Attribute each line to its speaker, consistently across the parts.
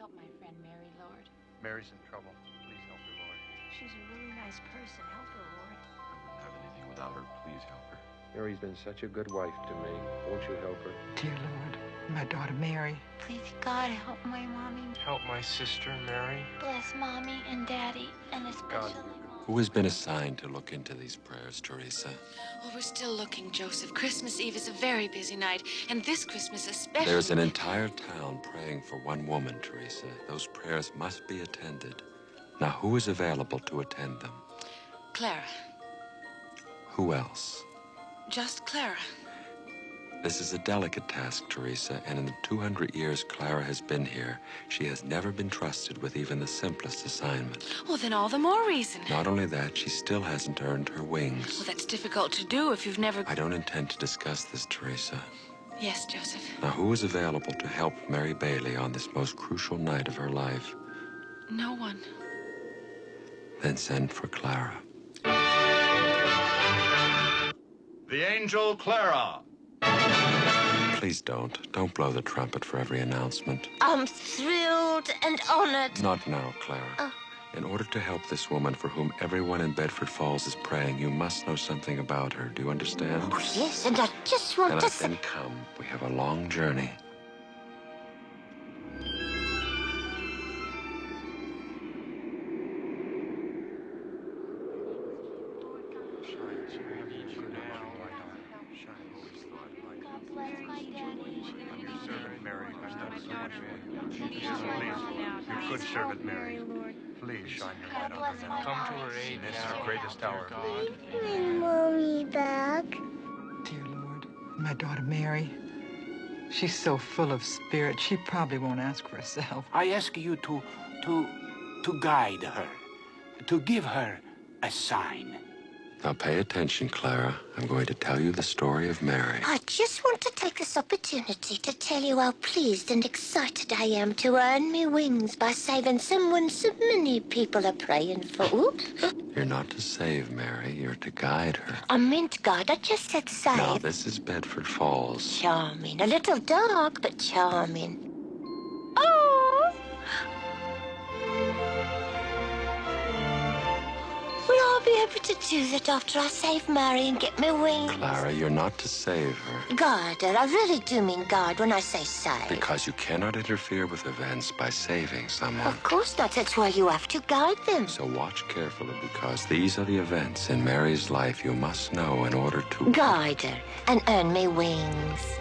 Speaker 1: help my friend Mary, Lord.
Speaker 2: Mary's in trouble. Please help her, Lord.
Speaker 3: She's a really nice person. Help her, Lord.
Speaker 4: I wouldn't have anything without her. Please help her.
Speaker 5: Mary's been such a good wife to me. Won't you help her?
Speaker 6: Dear Lord, my daughter Mary.
Speaker 1: Please, God, help my mommy.
Speaker 2: Help my sister, Mary.
Speaker 1: Bless mommy and daddy, and especially mom.
Speaker 4: Who has been assigned to look into these prayers, Teresa?
Speaker 7: Well, we're still looking, Joseph. Christmas Eve is a very busy night, and this Christmas especially.
Speaker 4: There's an entire town praying for one woman, Teresa. Those prayers must be attended. Now, who is available to attend them?
Speaker 7: Clara.
Speaker 4: Who else?
Speaker 7: Just Clara.
Speaker 4: This is a delicate task, Teresa, and in the 200 years Clara has been here, she has never been trusted with even the simplest assignment.
Speaker 7: Well, then all the more reason.
Speaker 4: Not only that, she still hasn't earned her wings.
Speaker 7: Well, that's difficult to do if you've never...
Speaker 4: I don't intend to discuss this, Teresa.
Speaker 7: Yes, Joseph.
Speaker 4: Now, who is available to help Mary Bailey on this most crucial night of her life?
Speaker 7: No one.
Speaker 4: Then send for Clara.
Speaker 8: The angel Clara.
Speaker 4: Please don't. Don't blow the trumpet for every announcement.
Speaker 3: I'm thrilled and honored.
Speaker 4: Not now, Clara. In order to help this woman for whom everyone in Bedford Falls is praying, you must know something about her. Do you understand?
Speaker 3: Oh, yes, and I just want to...
Speaker 4: Then come. We have a long journey.
Speaker 2: Your good servant, Mary. Please shine your light on her now.
Speaker 1: Come
Speaker 2: to her aid in her greatest hour.
Speaker 3: Bring Mommy back.
Speaker 6: Dear Lord, my daughter Mary. She's so full of spirit, she probably won't ask for herself.
Speaker 9: I ask you to guide her, to give her a sign.
Speaker 4: Now pay attention, Clara. I'm going to tell you the story of Mary.
Speaker 3: I just want to take this opportunity to tell you how pleased and excited I am to earn me wings by saving someone so many people are praying for. Oops.
Speaker 4: You're not to save Mary, you're to guide her.
Speaker 3: I meant God, I just said save.
Speaker 4: Now, this is Bedford Falls.
Speaker 3: Charming. A little dark, but charming. Oh! Will I be able to do that after I save Mary and get me wings?
Speaker 4: Clara, you're not to save her.
Speaker 3: Guard her. I really do mean guard when I say save.
Speaker 4: Because you cannot interfere with events by saving someone.
Speaker 3: Of course not. That's why you have to guide them.
Speaker 4: So watch carefully, because these are the events in Mary's life you must know in order to...
Speaker 3: Guide her and earn me wings.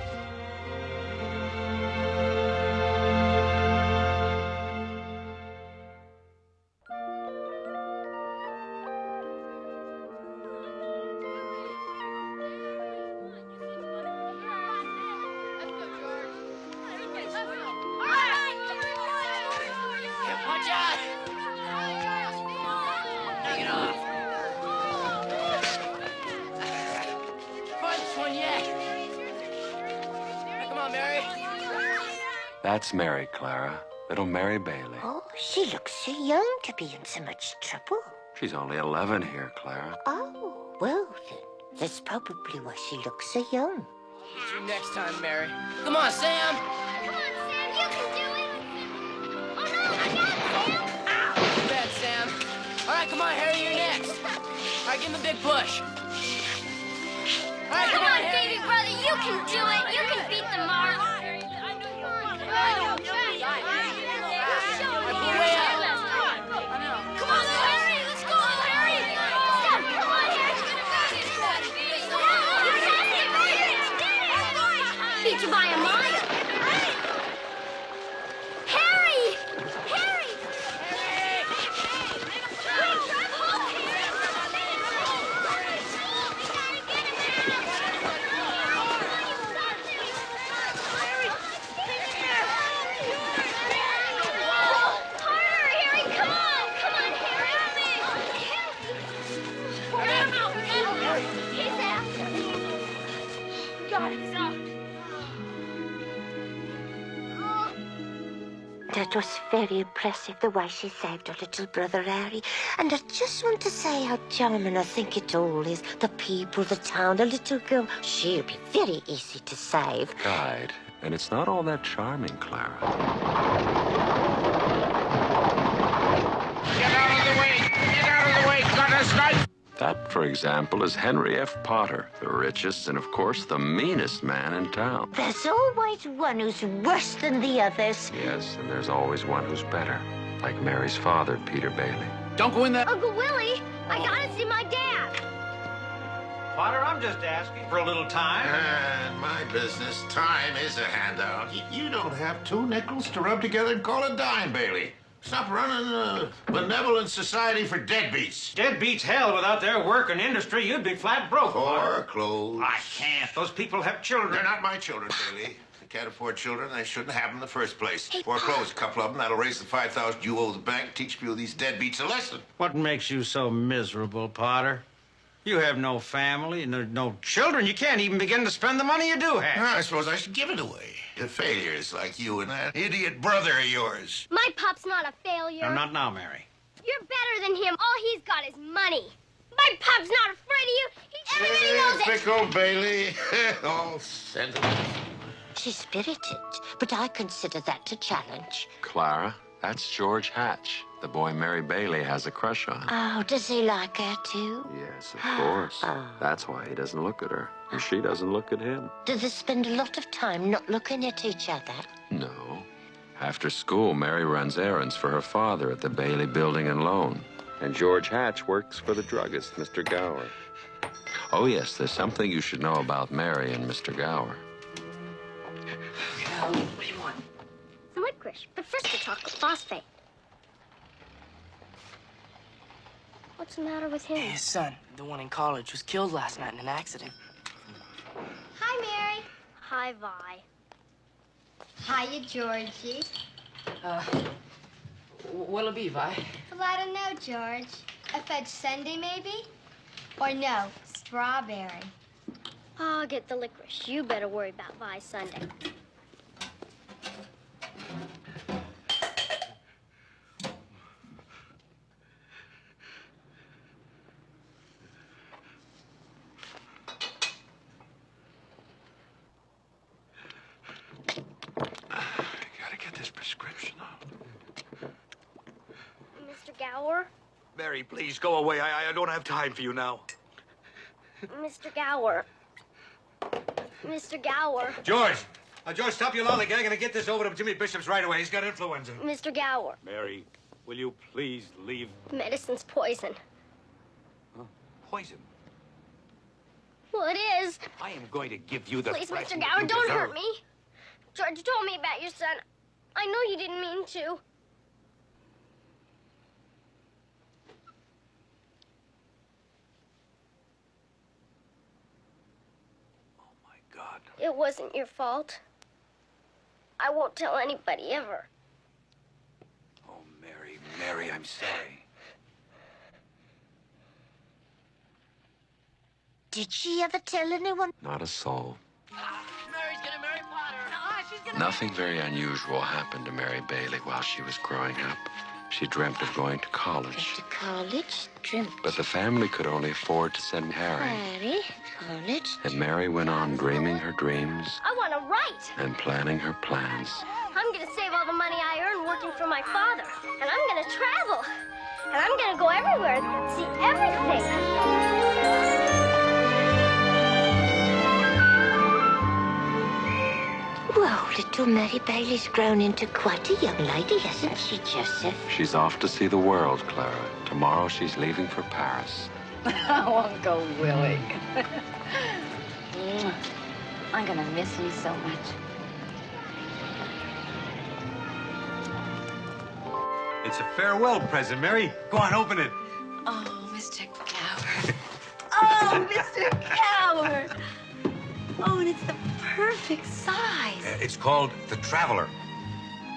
Speaker 4: That's Mary, Clara. Little Mary Bailey.
Speaker 3: Oh, she looks so young to be in so much trouble.
Speaker 4: She's only 11 here, Clara.
Speaker 3: Oh, well then. That's probably why she looks so young.
Speaker 10: See you next time, Mary. Come on, Sam!
Speaker 11: Come on, Sam, you can do it! Oh no, I got it, Sam!
Speaker 10: Ow! Too bad, Sam. All right, come on, Harry, you're next. All right, give him a big push. All right,
Speaker 11: Come on, baby brother, you can do it! You can beat the mark! Beat you by a mile. Harry! Harry! Harder, Harry, come on! Come on, Harry! He's after me. Got it, so.
Speaker 3: That was very impressive, the way she saved her little brother Harry. And I just want to say how charming I think it all is. The people, the town, the little girl. She'll be very easy to save.
Speaker 4: Guide. And it's not all that charming, Clara.
Speaker 9: last night?
Speaker 4: That, for example, is Henry F. Potter, the richest and, of course, the meanest man in town.
Speaker 3: There's always one who's worse than the others.
Speaker 4: Yes, and there's always one who's better, like Mary's father, Peter Bailey.
Speaker 9: Don't go in there.
Speaker 11: Uncle Willie, I gotta see my dad.
Speaker 8: Potter, I'm just asking for a little time.
Speaker 12: And my business, time is a handout. You don't have 2 nickels to rub together and call a dime, Bailey. Stop running a benevolent society for deadbeats.
Speaker 8: Deadbeats hell, without their work and industry, you'd be flat broke.
Speaker 12: Or clothes.
Speaker 8: I can't. Those people have children.
Speaker 12: They're not my children, Bailey. They can't afford children. They shouldn't have them in the first place. Foreclose a couple of them. That'll raise the $5,000 you owe the bank. Teach a few of these deadbeats a lesson.
Speaker 8: What makes you so miserable, Potter? You have no family, no children. You can't even begin to spend the money you do have.
Speaker 12: I suppose I should give it away to failures like you and that idiot brother of yours.
Speaker 11: My pup's not a failure.
Speaker 8: No, not now, Mary.
Speaker 11: You're better than him. All he's got is money. My pup's not afraid of you. Everybody knows it.
Speaker 12: Fickle Bailey. All sentiment.
Speaker 3: She's spirited, but I consider that a challenge.
Speaker 4: Clara, that's George Hatch, the boy Mary Bailey has a crush on.
Speaker 3: Oh, does he like her too?
Speaker 4: Yes, of course. That's why he doesn't look at her, and she doesn't look at him.
Speaker 3: Do they spend a lot of time not looking at each other?
Speaker 4: No. After school, Mary runs errands for her father at the Bailey Building and Loan. And George Hatch works for the druggist, Mr. Gower. Oh, yes, there's something you should know about Mary and Mr. Gower.
Speaker 11: What do you want? Some licorice, but first a chocolate phosphate. What's the matter with him?
Speaker 10: His son, the one in college, was killed last night in an accident.
Speaker 11: Hi, Mary. Hi, Vi. Hiya, Georgie.
Speaker 10: What'll it be, Vi?
Speaker 11: Well, I don't know, George. A fudge sundae, maybe? Or no, strawberry. I'll get the licorice. You better worry about Vi's sundae. Mr. Gower?
Speaker 2: Mary, please, go away. I don't have time for you now.
Speaker 11: Mr. Gower. Mr. Gower.
Speaker 2: George! George, stop your lollygagging and get this over to Jimmy Bishop's right away. He's got influenza.
Speaker 11: Mr. Gower.
Speaker 2: Mary, will you please leave?
Speaker 11: Medicine's poison.
Speaker 2: Huh? Poison?
Speaker 11: Well, it is.
Speaker 2: I am going to give you the
Speaker 11: Please, Mr.
Speaker 2: present
Speaker 11: Gower,
Speaker 2: you
Speaker 11: don't
Speaker 2: deserve.
Speaker 11: hurt me. George told me about your son. I know you didn't mean to.
Speaker 2: God.
Speaker 11: It wasn't your fault. I won't tell anybody ever.
Speaker 2: Oh, Mary, I'm sorry.
Speaker 3: Did she ever tell anyone?
Speaker 4: Not a soul.
Speaker 10: Mary's gonna marry Potter. She's gonna...
Speaker 4: Nothing very unusual happened to Mary Bailey while she was growing up. She dreamt of going to college.
Speaker 3: To college? Dreamt.
Speaker 4: But the family could only afford to send Harry.
Speaker 3: Harry? College?
Speaker 4: And Mary went on dreaming her dreams
Speaker 11: I want to write.
Speaker 4: and planning her plans.
Speaker 11: I'm going to save all the money I earn working for my father. And I'm going to travel. And I'm going to go everywhere and see everything.
Speaker 3: Well, little Mary Bailey's grown into quite a young lady, hasn't she, Joseph?
Speaker 4: She's off to see the world, Clara. Tomorrow she's leaving for Paris.
Speaker 13: Uncle Willie. I'm gonna miss you so much.
Speaker 2: It's a farewell present, Mary. Go on, open it.
Speaker 7: Oh, Mr. Gower.
Speaker 13: Oh, Mr. Gower. Oh, and it's the perfect size.
Speaker 2: It's called The Traveler.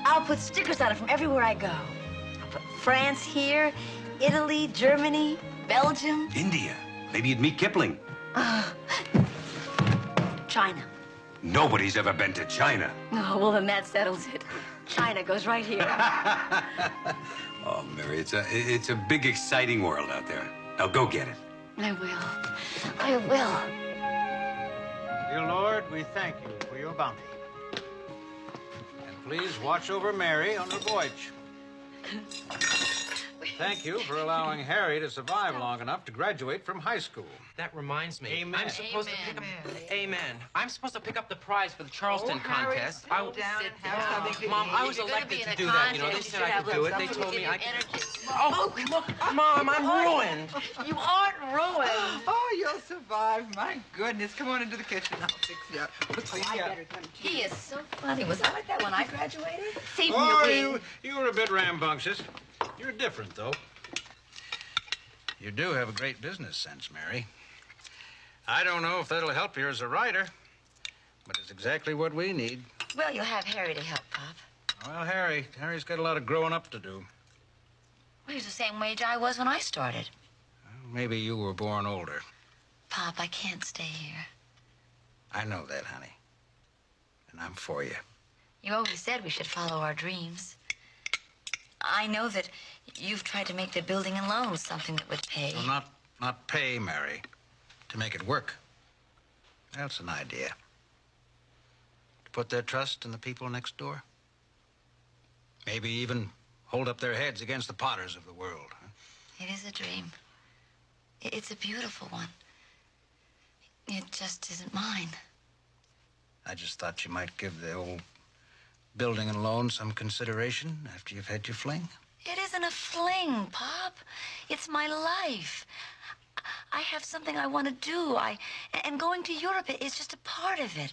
Speaker 13: I'll put stickers on it from everywhere I go. I'll put France here, Italy, Germany, Belgium.
Speaker 2: India. Maybe you'd meet Kipling.
Speaker 13: China.
Speaker 2: Nobody's ever been to China.
Speaker 13: Oh, well, then that settles it. China goes right here.
Speaker 2: Oh, Mary, it's a big, exciting world out there. Now go get it.
Speaker 13: I will. I will.
Speaker 8: Dear Lord, we thank you for your bounty. And please watch over Mary on her voyage. thank you for allowing Harry to survive long enough to graduate from high school.
Speaker 10: That reminds me.
Speaker 8: Amen.
Speaker 10: I'm supposed to pick up. Amen. I'm supposed to pick up the prize for the Charleston contest. Mom, I was elected to do that. You know, they said I could do it. They told me I could. Oh, look, Mom, I'm ruined.
Speaker 13: You aren't ruined.
Speaker 6: Oh, you'll survive. My goodness. Come on into the kitchen. I'll fix you up.
Speaker 13: He is so funny. Was I like that when I graduated? Save me
Speaker 8: Oh,
Speaker 13: a wing.
Speaker 8: you were a bit rambunctious. You're different, though. You do have a great business sense, Mary. I don't know if that'll help you as a writer, but it's exactly what we need.
Speaker 13: Well, you'll have Harry to help, Pop.
Speaker 8: Well, Harry's got a lot of growing up to do.
Speaker 13: Well, he's the same age I was when I started.
Speaker 8: Well, maybe you were born older.
Speaker 13: Pop, I can't stay here.
Speaker 8: I know that, honey. And I'm for you.
Speaker 13: You always said we should follow our dreams. I know that you've tried to make the building and loan something that would pay.
Speaker 8: Well, not pay, Mary. To make it work. That's an idea. To put their trust in the people next door. Maybe even hold up their heads against the Potters of the world. Huh?
Speaker 13: It is a dream. It's a beautiful one. It just isn't mine.
Speaker 8: I just thought you might give the old building and loan some consideration after you've had your fling.
Speaker 13: It isn't a fling, Pop. It's my life. I have something I want to do. And going to Europe is just a part of it.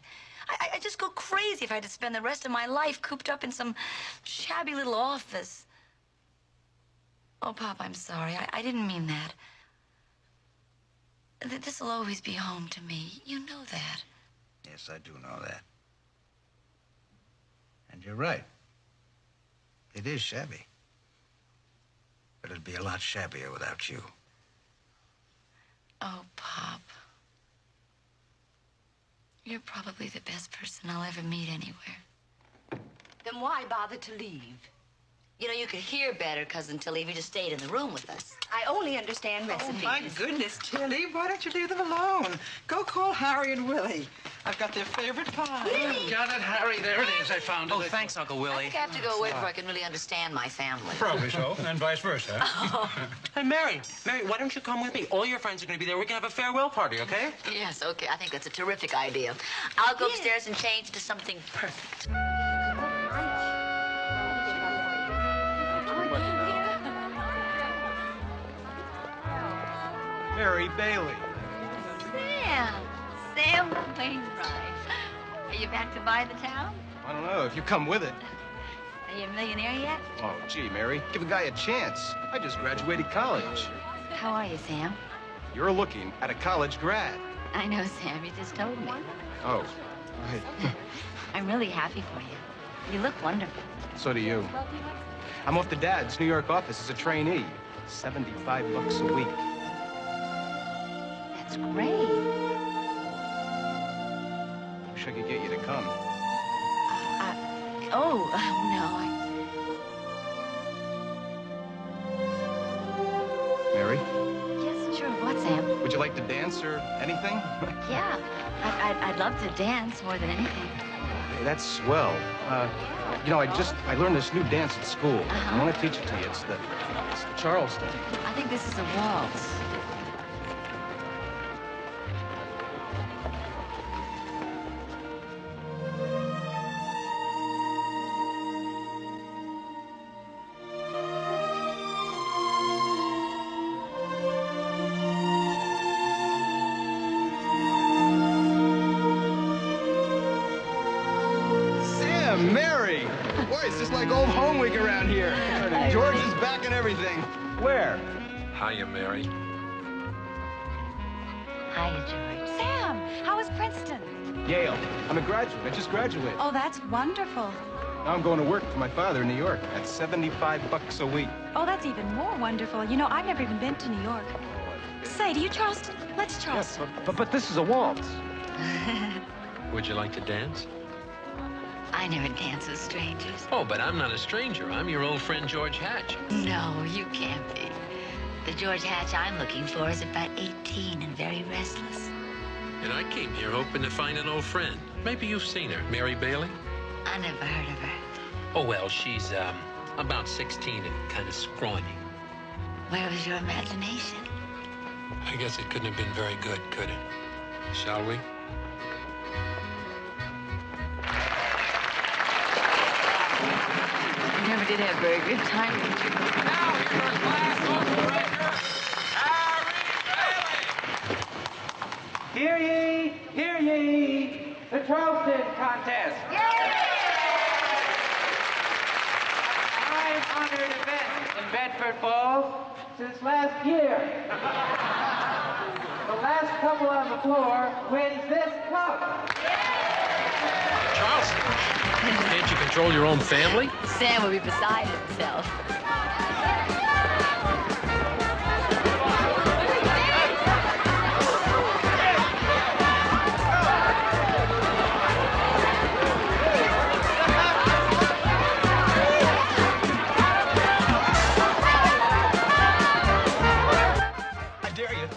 Speaker 13: I just go crazy if I had to spend the rest of my life cooped up in some shabby little office. Oh, Pop, I'm sorry. I didn't mean that. This'll always be home to me. You know that.
Speaker 8: Yes, I do know that. And you're right. It is shabby. But it'd be a lot shabbier without you.
Speaker 13: Oh, Pop. You're probably the best person I'll ever meet anywhere.
Speaker 3: Then why bother to leave?
Speaker 13: You know, you could hear better, Cousin Tilly, if you just stayed in the room with us.
Speaker 3: I only understand recipes.
Speaker 6: Oh, my goodness, Tilly. Why don't you leave them alone? Go call Harry and Willie. I've got their favorite pie.
Speaker 8: Got it, Harry. There it is. I found it.
Speaker 10: Oh, thanks, Uncle
Speaker 13: I
Speaker 10: Willie.
Speaker 13: think I have to go away before I can really understand my family.
Speaker 8: Probably so, and vice versa.
Speaker 10: Hey, Mary, why don't you come with me? All your friends are going to be there. We can have a farewell party, okay?
Speaker 13: Yes, okay. I think that's a terrific idea. I'll go upstairs and change into something perfect.
Speaker 5: Mary Bailey.
Speaker 1: Sam Wainwright. Are you back to buy the town?
Speaker 5: I don't know if you come with it.
Speaker 1: Are you a millionaire yet?
Speaker 5: Oh, gee, Mary, give a guy a chance. I just graduated college.
Speaker 1: How are you, Sam?
Speaker 5: You're looking at a college grad.
Speaker 1: I know, Sam. You just told me.
Speaker 5: Oh, right.
Speaker 1: I'm really happy for you. You look wonderful.
Speaker 5: So do you. I'm off to Dad's New York office as a trainee. $75 a week.
Speaker 1: That's great.
Speaker 5: Wish I could get you to come.
Speaker 1: No.
Speaker 5: Mary,
Speaker 1: Yes, sure. What, Sam?
Speaker 5: would you like to dance or anything?
Speaker 1: Yeah. I'd love to dance more than anything.
Speaker 5: Hey, that's swell. You know, I learned this new dance at school. I want to teach it to you. It's the Charleston.
Speaker 1: I think this is a waltz.
Speaker 5: Sam, Mary! Boy, it's just like old home week around here. George is back and everything. Where?
Speaker 4: Hiya, Mary.
Speaker 1: Hiya, George. Sam, how was Princeton?
Speaker 5: Yale. I'm a graduate. I just graduated.
Speaker 1: Oh, that's wonderful.
Speaker 5: Now I'm going to work for my father in New York. That's $75 a week.
Speaker 14: Oh, that's even more wonderful. You know, I've never even been to New York. Say, do you Charleston? Let's Charleston.
Speaker 5: Yes, but this is a waltz.
Speaker 4: Would you like to dance?
Speaker 13: I never dance with strangers.
Speaker 4: Oh, but I'm not a stranger. I'm your old friend George Hatch.
Speaker 13: No, you can't be. The George Hatch I'm looking for is about 18 and very restless.
Speaker 4: And I came here hoping to find an old friend. Maybe you've seen her. Mary Bailey?
Speaker 13: I never heard of her.
Speaker 4: Oh, well, she's, about 16 and kind of scrawny.
Speaker 13: Where was your imagination?
Speaker 15: I guess it couldn't have been very good, could it? Shall we?
Speaker 1: You never did have very good timing.
Speaker 10: Now for your class operator, Harry Bailey!
Speaker 16: Hear ye, hear ye, the Charleston contest. 500 events in Bedford Falls since last year. The last couple on the floor wins this cup.
Speaker 15: Charleston, can't you control your own family?
Speaker 1: Sam would be beside himself.
Speaker 5: I dare you.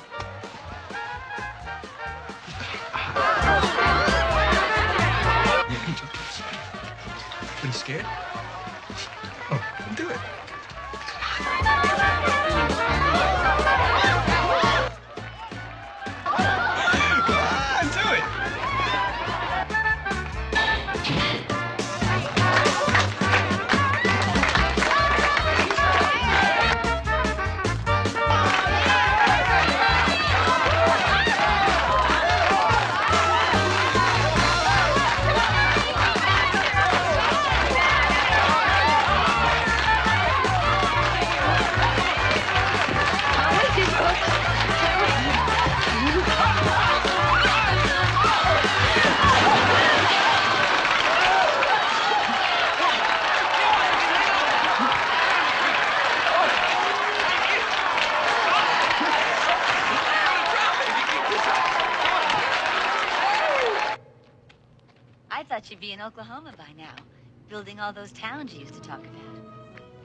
Speaker 5: Are you scared? Oh, do it. Do it.
Speaker 13: I thought you'd be in Oklahoma by now, building all those towns you used to talk about.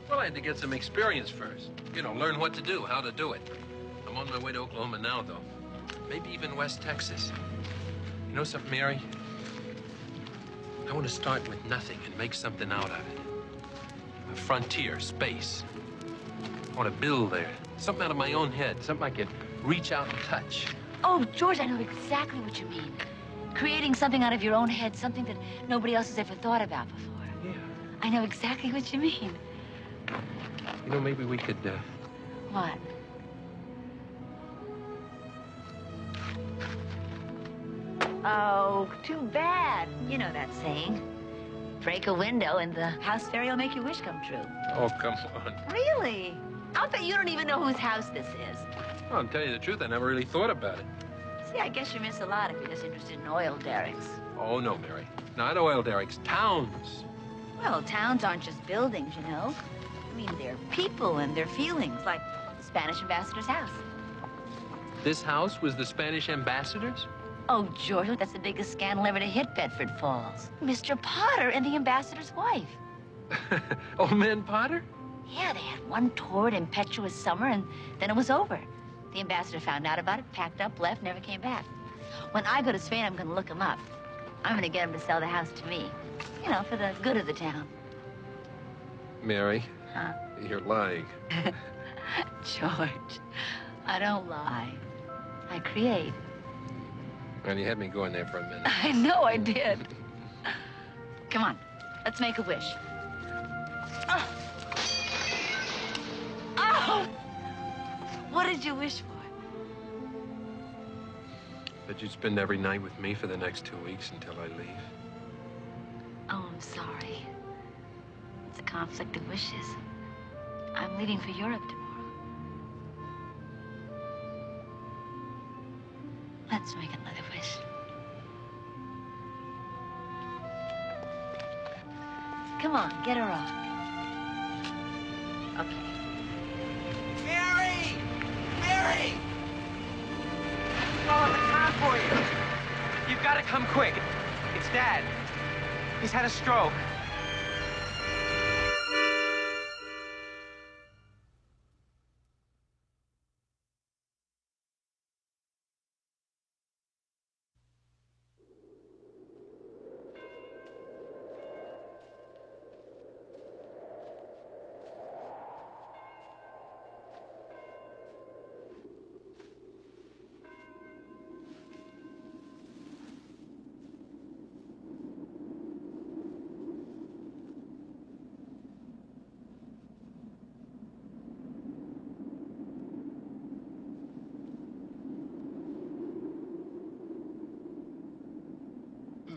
Speaker 15: Well, I had to get some experience first. You know, learn what to do, how to do it. I'm on my way to Oklahoma now, though. Maybe even West Texas. You know something, Mary? I want to start with nothing and make something out of it. A frontier, space. I want to build there. Something out of my own head. Something I could reach out and touch.
Speaker 13: Oh, George, I know exactly what you mean. Creating something out of your own head, something that nobody else has ever thought about before.
Speaker 15: Yeah.
Speaker 13: I know exactly what you mean.
Speaker 15: You know, maybe we could,
Speaker 13: What? Oh, too bad. You know that saying. Break a window and the house fairy will make your wish come true.
Speaker 15: Oh, come on.
Speaker 13: Really? I'll bet you don't even know whose house this is.
Speaker 15: Well, to tell you the truth, I never really thought about it.
Speaker 13: See, I guess you miss a lot if you're just interested in oil derricks.
Speaker 15: Oh, no, Mary. Not oil derricks, towns.
Speaker 13: Well, towns aren't just buildings, you know. I mean, they're people and their feelings, like the Spanish ambassador's house.
Speaker 15: This house was the Spanish ambassador's?
Speaker 13: Oh, George, that's the biggest scandal ever to hit Bedford Falls. Mr. Potter and the ambassador's wife.
Speaker 15: Old man Potter?
Speaker 13: Yeah, they had one torrid, impetuous summer, and then it was over. The ambassador found out about it, packed up, left, never came back. When I go to Spain, I'm going to look him up. I'm going to get him to sell the house to me. You know, for the good of the town.
Speaker 15: Mary,
Speaker 13: Huh?
Speaker 15: you're lying.
Speaker 13: George, I don't lie. I create.
Speaker 15: And you had me going there for a minute.
Speaker 13: I know I did. Come on, let's make a wish. Oh! Oh! What did you wish for?
Speaker 15: That you'd spend every night with me for the next 2 weeks until I leave.
Speaker 13: Oh, I'm sorry. It's a conflict of wishes. I'm leaving for Europe tomorrow. Let's make another wish. Come on, get her off. Okay.
Speaker 10: Mary! Mary! Oh, the car for you. You've got to come quick. It's Dad. He's had a stroke.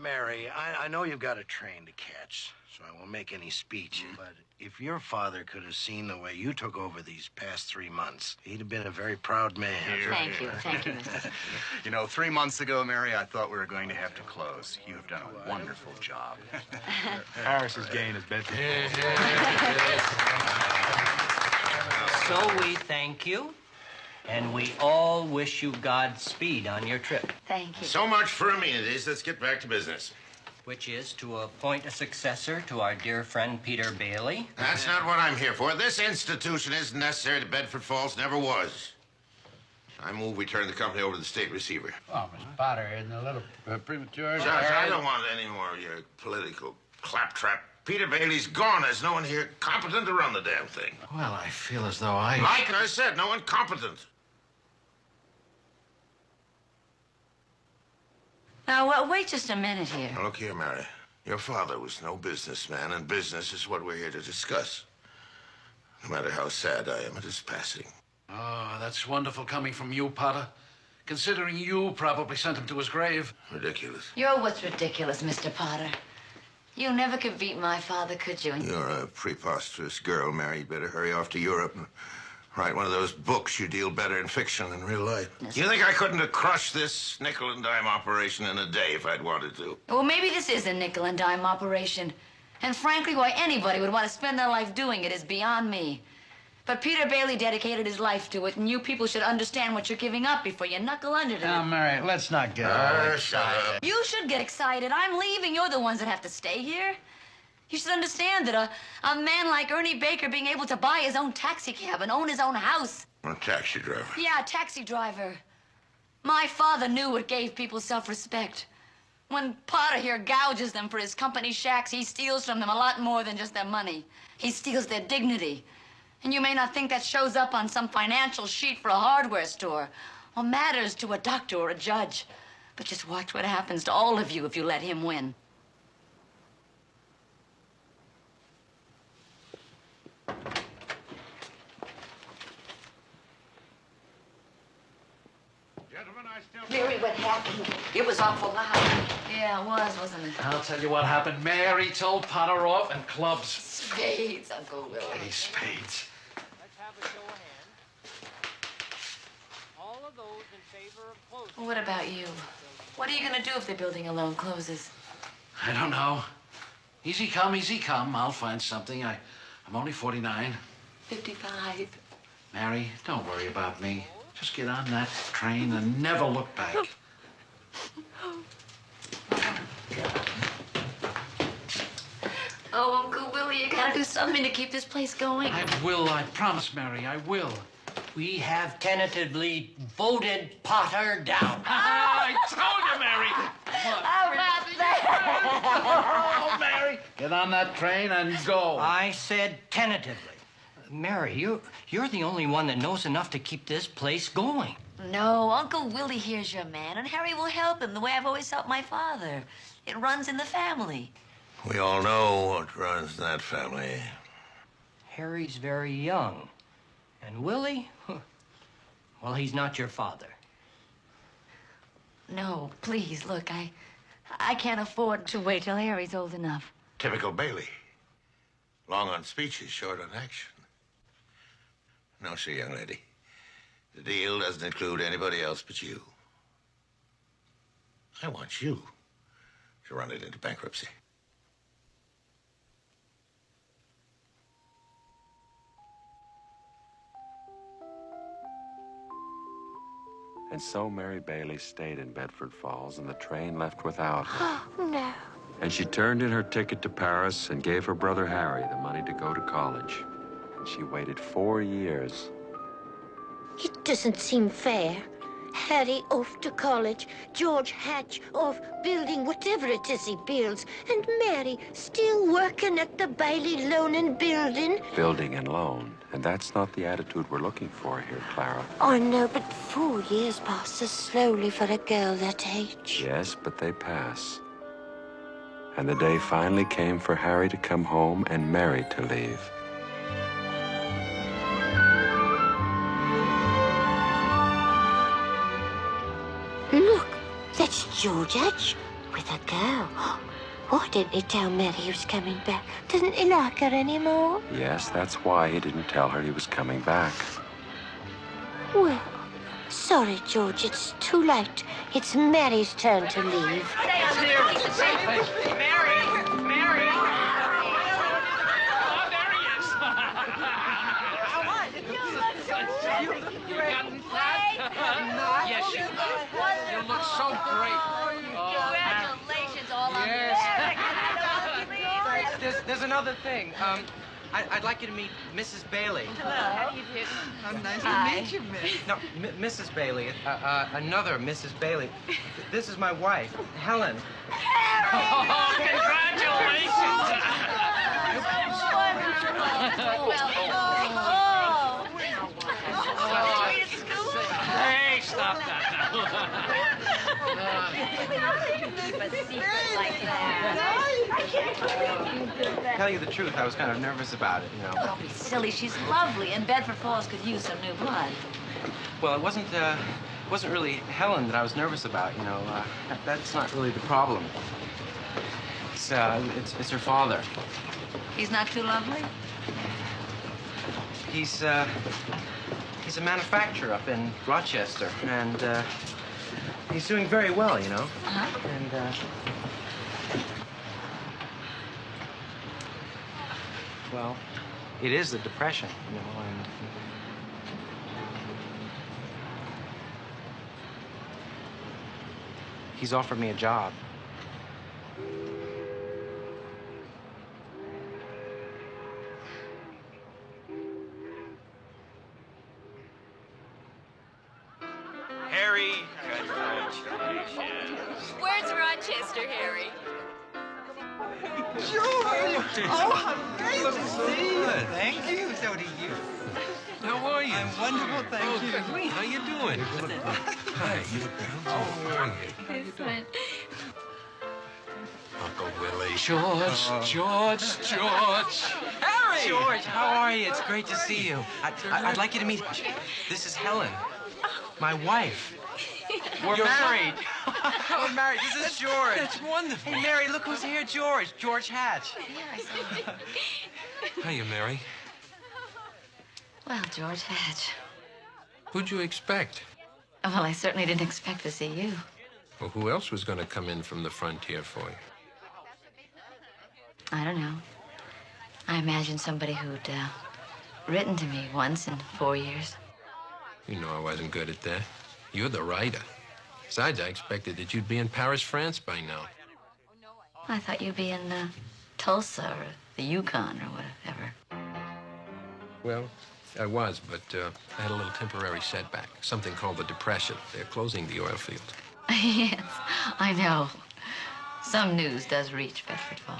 Speaker 17: Mary, I know you've got a train to catch, so I won't make any speech. But if your father could have seen the way you took over these past 3 months, he'd have been a very proud man.
Speaker 1: Thank you, Mrs.
Speaker 18: You know, 3 months ago, Mary, I thought we were going to have to close. You have done a wonderful job.
Speaker 19: Harris's gain is better.
Speaker 20: So we thank you, and we all wish you Godspeed on your trip.
Speaker 1: Thank you.
Speaker 12: So much for amenities. Let's get back to business.
Speaker 20: Which is to appoint a successor to our dear friend Peter Bailey.
Speaker 12: That's not what I'm here for. This institution isn't necessary to Bedford Falls, never was. I move we turn the company over to the state receiver.
Speaker 8: Oh, Mr. Potter, isn't a little premature?
Speaker 12: Judge, I don't want any more of your political claptrap. Peter Bailey's gone. There's no one here competent to run the damn thing.
Speaker 8: Well, I feel as though I...
Speaker 12: Like I said, no one competent.
Speaker 13: Now, well, wait just a minute here.
Speaker 12: Now, look here, Mary. Your father was no businessman, and business is what we're here to discuss. No matter how sad I am at his passing.
Speaker 8: Oh, that's wonderful coming from you, Potter. Considering you probably sent him to his grave.
Speaker 12: Ridiculous.
Speaker 13: You're what's ridiculous, Mr. Potter. You never could beat my father, could you?
Speaker 12: You're a preposterous girl, Mary. You'd better hurry off to Europe and write one of those books. You deal better in fiction than real life. You think I couldn't have crushed this nickel and dime operation in a day if I'd wanted to?
Speaker 13: Well, maybe this is a nickel and dime operation. And frankly, why anybody would want to spend their life doing it is beyond me. But Peter Bailey dedicated his life to it, and you people should understand what you're giving up before you knuckle under to
Speaker 8: Now,
Speaker 13: it.
Speaker 8: Mary, let's not get all excited.
Speaker 13: You should get excited. I'm leaving. You're the ones that have to stay here. You should understand that a man like Ernie Baker being able to buy his own taxi cab and own his own house.
Speaker 12: I'm a taxi driver.
Speaker 13: Yeah, a taxi driver. My father knew what gave people self-respect. When Potter here gouges them for his company shacks, he steals from them a lot more than just their money. He steals their dignity. And you may not think that shows up on some financial sheet for a hardware store or matters to a doctor or a judge. But just watch what happens to all of you if you let him win. Mary, what happened? It was awful loud. Yeah, it was, wasn't it?
Speaker 8: I'll tell you what happened. Mary told Potter off and clubs.
Speaker 13: Spades, Uncle Willie.
Speaker 8: Hey, spades.
Speaker 13: Well, what about you? What are you going to do if the building alone closes?
Speaker 8: I don't know. Easy come, easy come. I'll find something. I'm only 49.
Speaker 13: 55.
Speaker 8: Mary, don't worry about me. Just get on that train and never look back.
Speaker 13: Oh, Uncle Willie, you gotta do something to keep this place going.
Speaker 8: I will, I promise, Mary, I will.
Speaker 20: We have tentatively voted Potter down.
Speaker 8: I told you, Mary!
Speaker 13: How about that?
Speaker 8: Oh, Mary! Get on that train and go.
Speaker 20: I said tentatively. Mary, you're the only one that knows enough to keep this place going.
Speaker 13: No, Uncle Willie here's your man, and Harry will help him the way I've always helped my father. It runs in the family.
Speaker 12: We all know what runs in that family.
Speaker 20: Harry's very young. And Willie, well, he's not your father.
Speaker 13: No, please, look, I can't afford to wait till Harry's old enough.
Speaker 12: Typical Bailey. Long on speeches, short on action. No, sir, young lady. The deal doesn't include anybody else but you. I want you to run it into bankruptcy.
Speaker 4: And so Mary Bailey stayed in Bedford Falls, and the train left without her.
Speaker 3: Oh, no.
Speaker 4: And she turned in her ticket to Paris and gave her brother Harry the money to go to college. And she waited 4 years.
Speaker 3: It doesn't seem fair. Harry off to college, George Hatch off building whatever it is he builds, and Mary still working at the Bailey Loan and Building.
Speaker 4: Building and loan. And that's not the attitude we're looking for here, Clara.
Speaker 3: I know, but 4 years passes slowly for a girl that age.
Speaker 4: Yes, but they pass. And the day finally came for Harry to come home and Mary to leave.
Speaker 3: Look, that's George Hatch. With a girl? Why didn't he tell Mary he was coming back? Doesn't he like her anymore?
Speaker 4: Yes, that's why he didn't tell her he was coming back.
Speaker 3: Well, sorry, George, it's too late. It's Mary's turn to leave.
Speaker 10: Yes, you look so great.
Speaker 1: Congratulations all on
Speaker 10: Yes.
Speaker 1: this.
Speaker 10: There's another thing. I'd like you to meet Mrs. Bailey.
Speaker 1: Hello. How do you do?
Speaker 6: How nice
Speaker 1: Hi.
Speaker 6: to meet you, Miss.
Speaker 10: No, Mrs. Bailey. Another Mrs. Bailey. This is my wife, Helen.
Speaker 1: Oh,
Speaker 10: congratulations!
Speaker 1: Hey, stop that
Speaker 10: Tell you the truth, I was kind of nervous about it, you know.
Speaker 13: Don't be silly. She's lovely, and Bedford Falls could use some new blood.
Speaker 10: Well, it wasn't really Helen that I was nervous about, you know. That's not really the problem. It's her father.
Speaker 13: He's not too lovely?
Speaker 10: He's a manufacturer up in Rochester, and he's doing very well, you know.
Speaker 13: Uh-huh.
Speaker 10: And well, it is the Depression, you know, and he's offered me a job.
Speaker 1: Harry, congratulations. Where's Rochester, Harry?
Speaker 6: George! Oh, how nice to see you.
Speaker 15: Good.
Speaker 6: Thank you. So do you.
Speaker 15: How are you?
Speaker 6: I'm wonderful, thank you.
Speaker 15: Good. How you doing? Hi. How are you? Uncle Willie. George.
Speaker 10: Harry! George, how are you? It's great to see you. I'd like you to meet... This is Helen, my wife. We're married. We're married. This is George.
Speaker 15: That's wonderful.
Speaker 10: Hey, Mary, look who's here. George Hatch.
Speaker 15: Hiya, Mary.
Speaker 13: Well, George Hatch.
Speaker 15: Who'd you expect?
Speaker 13: Well, I certainly didn't expect to see you.
Speaker 15: Well, who else was going to come in from the frontier for you?
Speaker 13: I don't know. I imagined somebody who'd written to me once in 4 years.
Speaker 15: You know I wasn't good at that. You're the writer. Besides, I expected that you'd be in Paris, France by now.
Speaker 13: I thought you'd be in Tulsa or the Yukon or whatever.
Speaker 15: Well, I was, but I had a little temporary setback. Something called the Depression. They're closing the oil field.
Speaker 13: Yes, I know. Some news does reach Bedford Falls.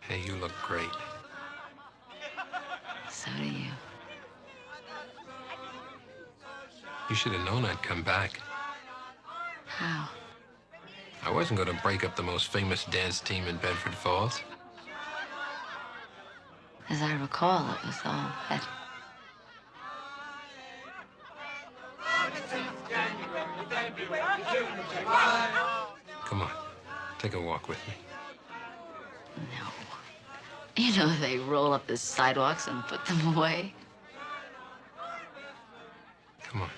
Speaker 15: Hey, you look great.
Speaker 13: So do you.
Speaker 15: You should have known I'd come back.
Speaker 13: How?
Speaker 15: I wasn't going to break up the most famous dance team in Bedford Falls.
Speaker 13: As I recall, it was all that.
Speaker 15: Come on, take a walk with me.
Speaker 13: No. You know, they roll up the sidewalks and put them away.
Speaker 15: Come on.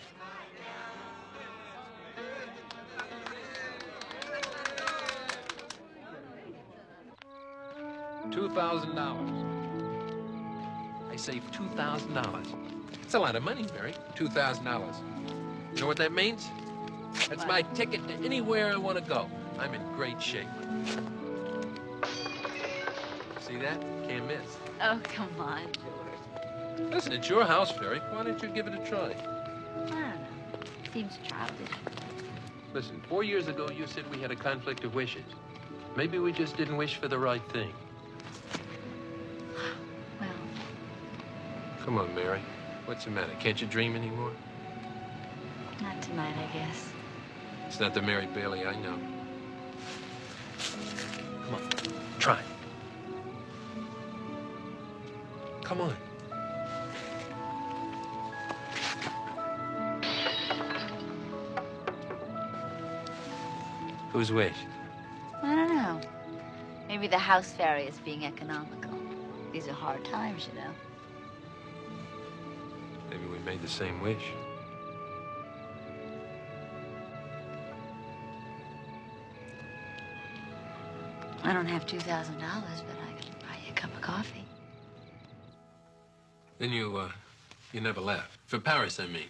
Speaker 15: $2,000. I saved $2,000. It's a lot of money, Mary. $2,000. You know what that means? That's my ticket to anywhere I want to go. I'm in great shape. See that? Can't miss.
Speaker 1: Oh, come on, George.
Speaker 15: Listen, it's your house, Mary. Why don't you give it a try?
Speaker 13: I don't know. Seems childish.
Speaker 15: Listen, 4 years ago, you said we had a conflict of wishes. Maybe we just didn't wish for the right thing.
Speaker 13: Well.
Speaker 15: Come on, Mary. What's the matter? Can't you dream anymore?
Speaker 13: Not tonight, I guess.
Speaker 15: It's not the Mary Bailey I know. Come on, try. Come on. Whose wish?
Speaker 13: I don't know. Maybe the house fairy is being economical. These are hard times, you know.
Speaker 15: Maybe we made the same wish.
Speaker 13: I don't have $2,000, but I could buy you a cup of coffee.
Speaker 15: Then you never left. For Paris, I mean.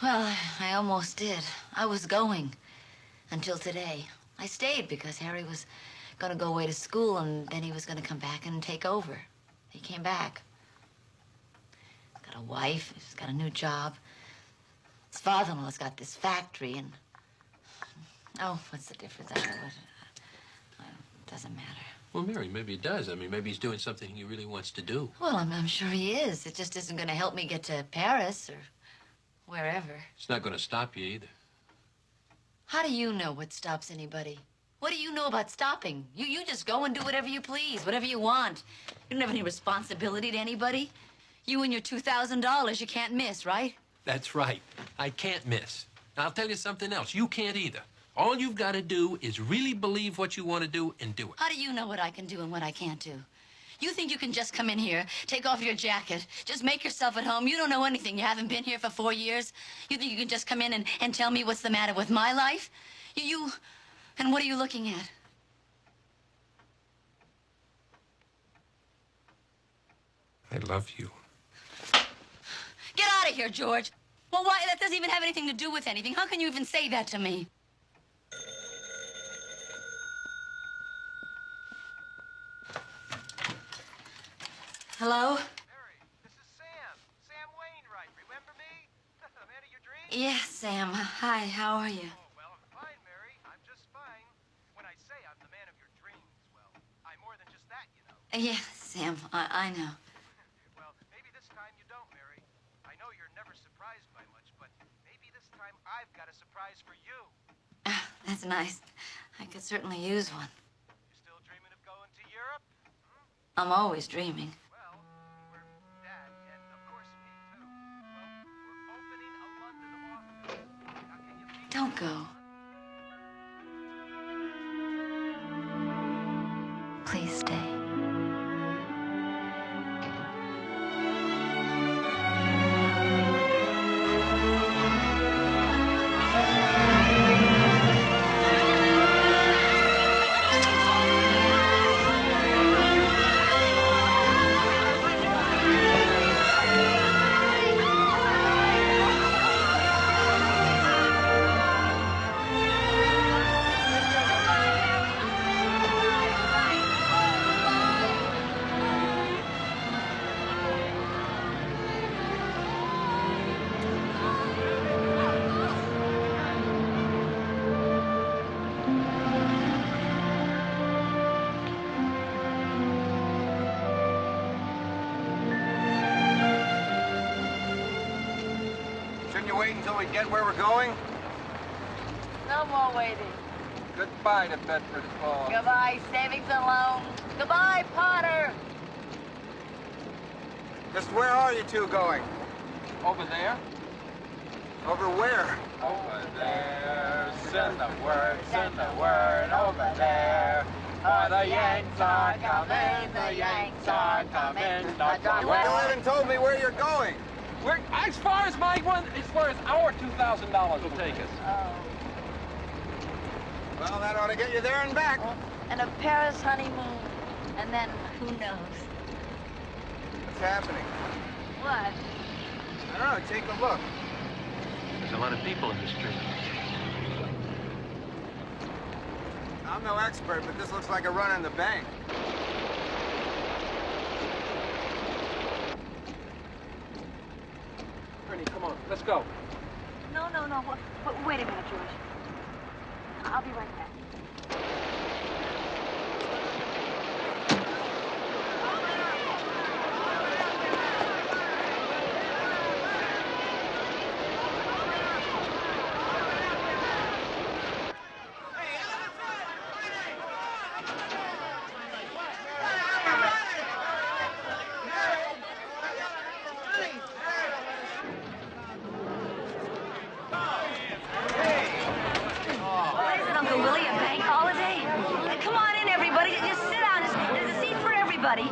Speaker 13: Well, I almost did. I was going until today. I stayed because Harry was going to go away to school, and then he was going to come back and take over. He came back. He's got a wife. He's got a new job. His father-in-law's got this factory, and... Oh, what's the difference? It doesn't matter.
Speaker 15: Well, Mary, maybe it does. I mean, maybe he's doing something he really wants to do.
Speaker 13: Well, I'm sure he is. It just isn't going to help me get to Paris or wherever.
Speaker 15: It's not going to stop you either.
Speaker 13: How do you know what stops anybody? What do you know about stopping? You just go and do whatever you please, whatever you want. You don't have any responsibility to anybody. You and your $2,000 you can't miss, right?
Speaker 15: That's right. I can't miss. Now, I'll tell you something else. You can't either. All you've got to do is really believe what you want to do and do it.
Speaker 13: How do you know what I can do and what I can't do? You think you can just come in here, take off your jacket, just make yourself at home? You don't know anything. You haven't been here for 4 years. You think you can just come in and tell me what's the matter with my life? And what are you looking at?
Speaker 15: I love you.
Speaker 13: Get out of here, George. Well, why? That doesn't even have anything to do with anything. How can you even say that to me? Hello?
Speaker 21: Mary, this is Sam. Sam Wainwright. Remember me? The man of your dreams?
Speaker 13: Yes, Sam. Hi, how are you?
Speaker 21: Oh, well, I'm fine, Mary. I'm just fine. When I say I'm the man of your dreams, well, I'm more than just that, you know.
Speaker 13: Yes, Sam. I know.
Speaker 21: Well, maybe this time you don't, Mary. I know you're never surprised by much, but maybe this time I've got a surprise for you.
Speaker 13: That's nice. I could certainly use one.
Speaker 21: You still dreaming of going to Europe?
Speaker 13: I'm always dreaming. Don't go. Please stay.
Speaker 5: Shouldn't you wait until we get where we're going?
Speaker 1: No more waiting.
Speaker 5: Goodbye to Bedford Falls.
Speaker 1: Goodbye, savings and loans. Goodbye, Potter.
Speaker 5: Just where are you two going?
Speaker 21: Over there?
Speaker 5: Over where?
Speaker 21: Over there. Send the word over there. For the Yanks are coming, the Yanks are coming.
Speaker 5: You haven't told me where you're going.
Speaker 21: We're, as far as our $2,000 will take us.
Speaker 1: Oh.
Speaker 5: Well, that ought to get you there and back.
Speaker 1: And a Paris honeymoon. And then who knows?
Speaker 5: What's happening?
Speaker 1: What?
Speaker 5: I don't know. Take a look.
Speaker 15: There's a lot of people in the street.
Speaker 5: I'm no expert, but this looks like a run in the bank.
Speaker 21: Ernie, come on, let's go.
Speaker 14: No. Wait a minute, George. I'll be right back.
Speaker 1: Uncle everybody.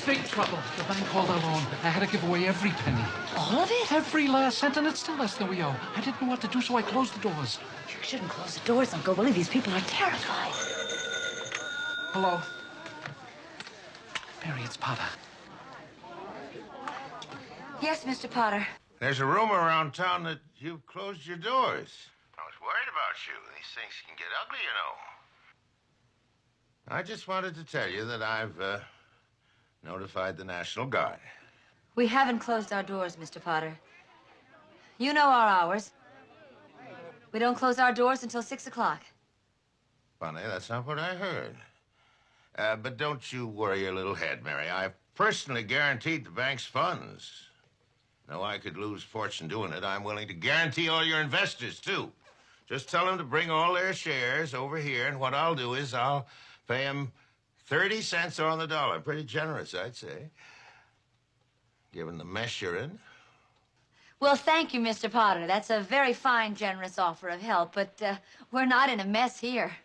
Speaker 9: Big trouble. The bank called our loan. I had to give away every penny.
Speaker 1: All of it?
Speaker 9: Every last cent, and it's still less than we owe. I didn't know what to do, so I closed the doors.
Speaker 1: You shouldn't close the doors, Uncle Willie. These people are terrified.
Speaker 9: Hello? Mary, it's Potter.
Speaker 13: Yes, Mr. Potter.
Speaker 12: There's a rumor around town that you've closed your doors. I was worried about you. These things can get ugly, you know. I just wanted to tell you that I've notified the National Guard.
Speaker 13: We haven't closed our doors, Mr. Potter. You know our hours. We don't close our doors until 6 o'clock.
Speaker 12: Funny, that's not what I heard. But don't you worry your little head, Mary. I've personally guaranteed the bank's funds. Though I could lose fortune doing it, I'm willing to guarantee all your investors, too. Just tell them to bring all their shares over here, and what I'll do is I'll pay them 30 cents on the dollar. Pretty generous, I'd say, given the mess you're in.
Speaker 13: Well, thank you, Mr. Potter. That's a very fine, generous offer of help, but we're not in a mess here.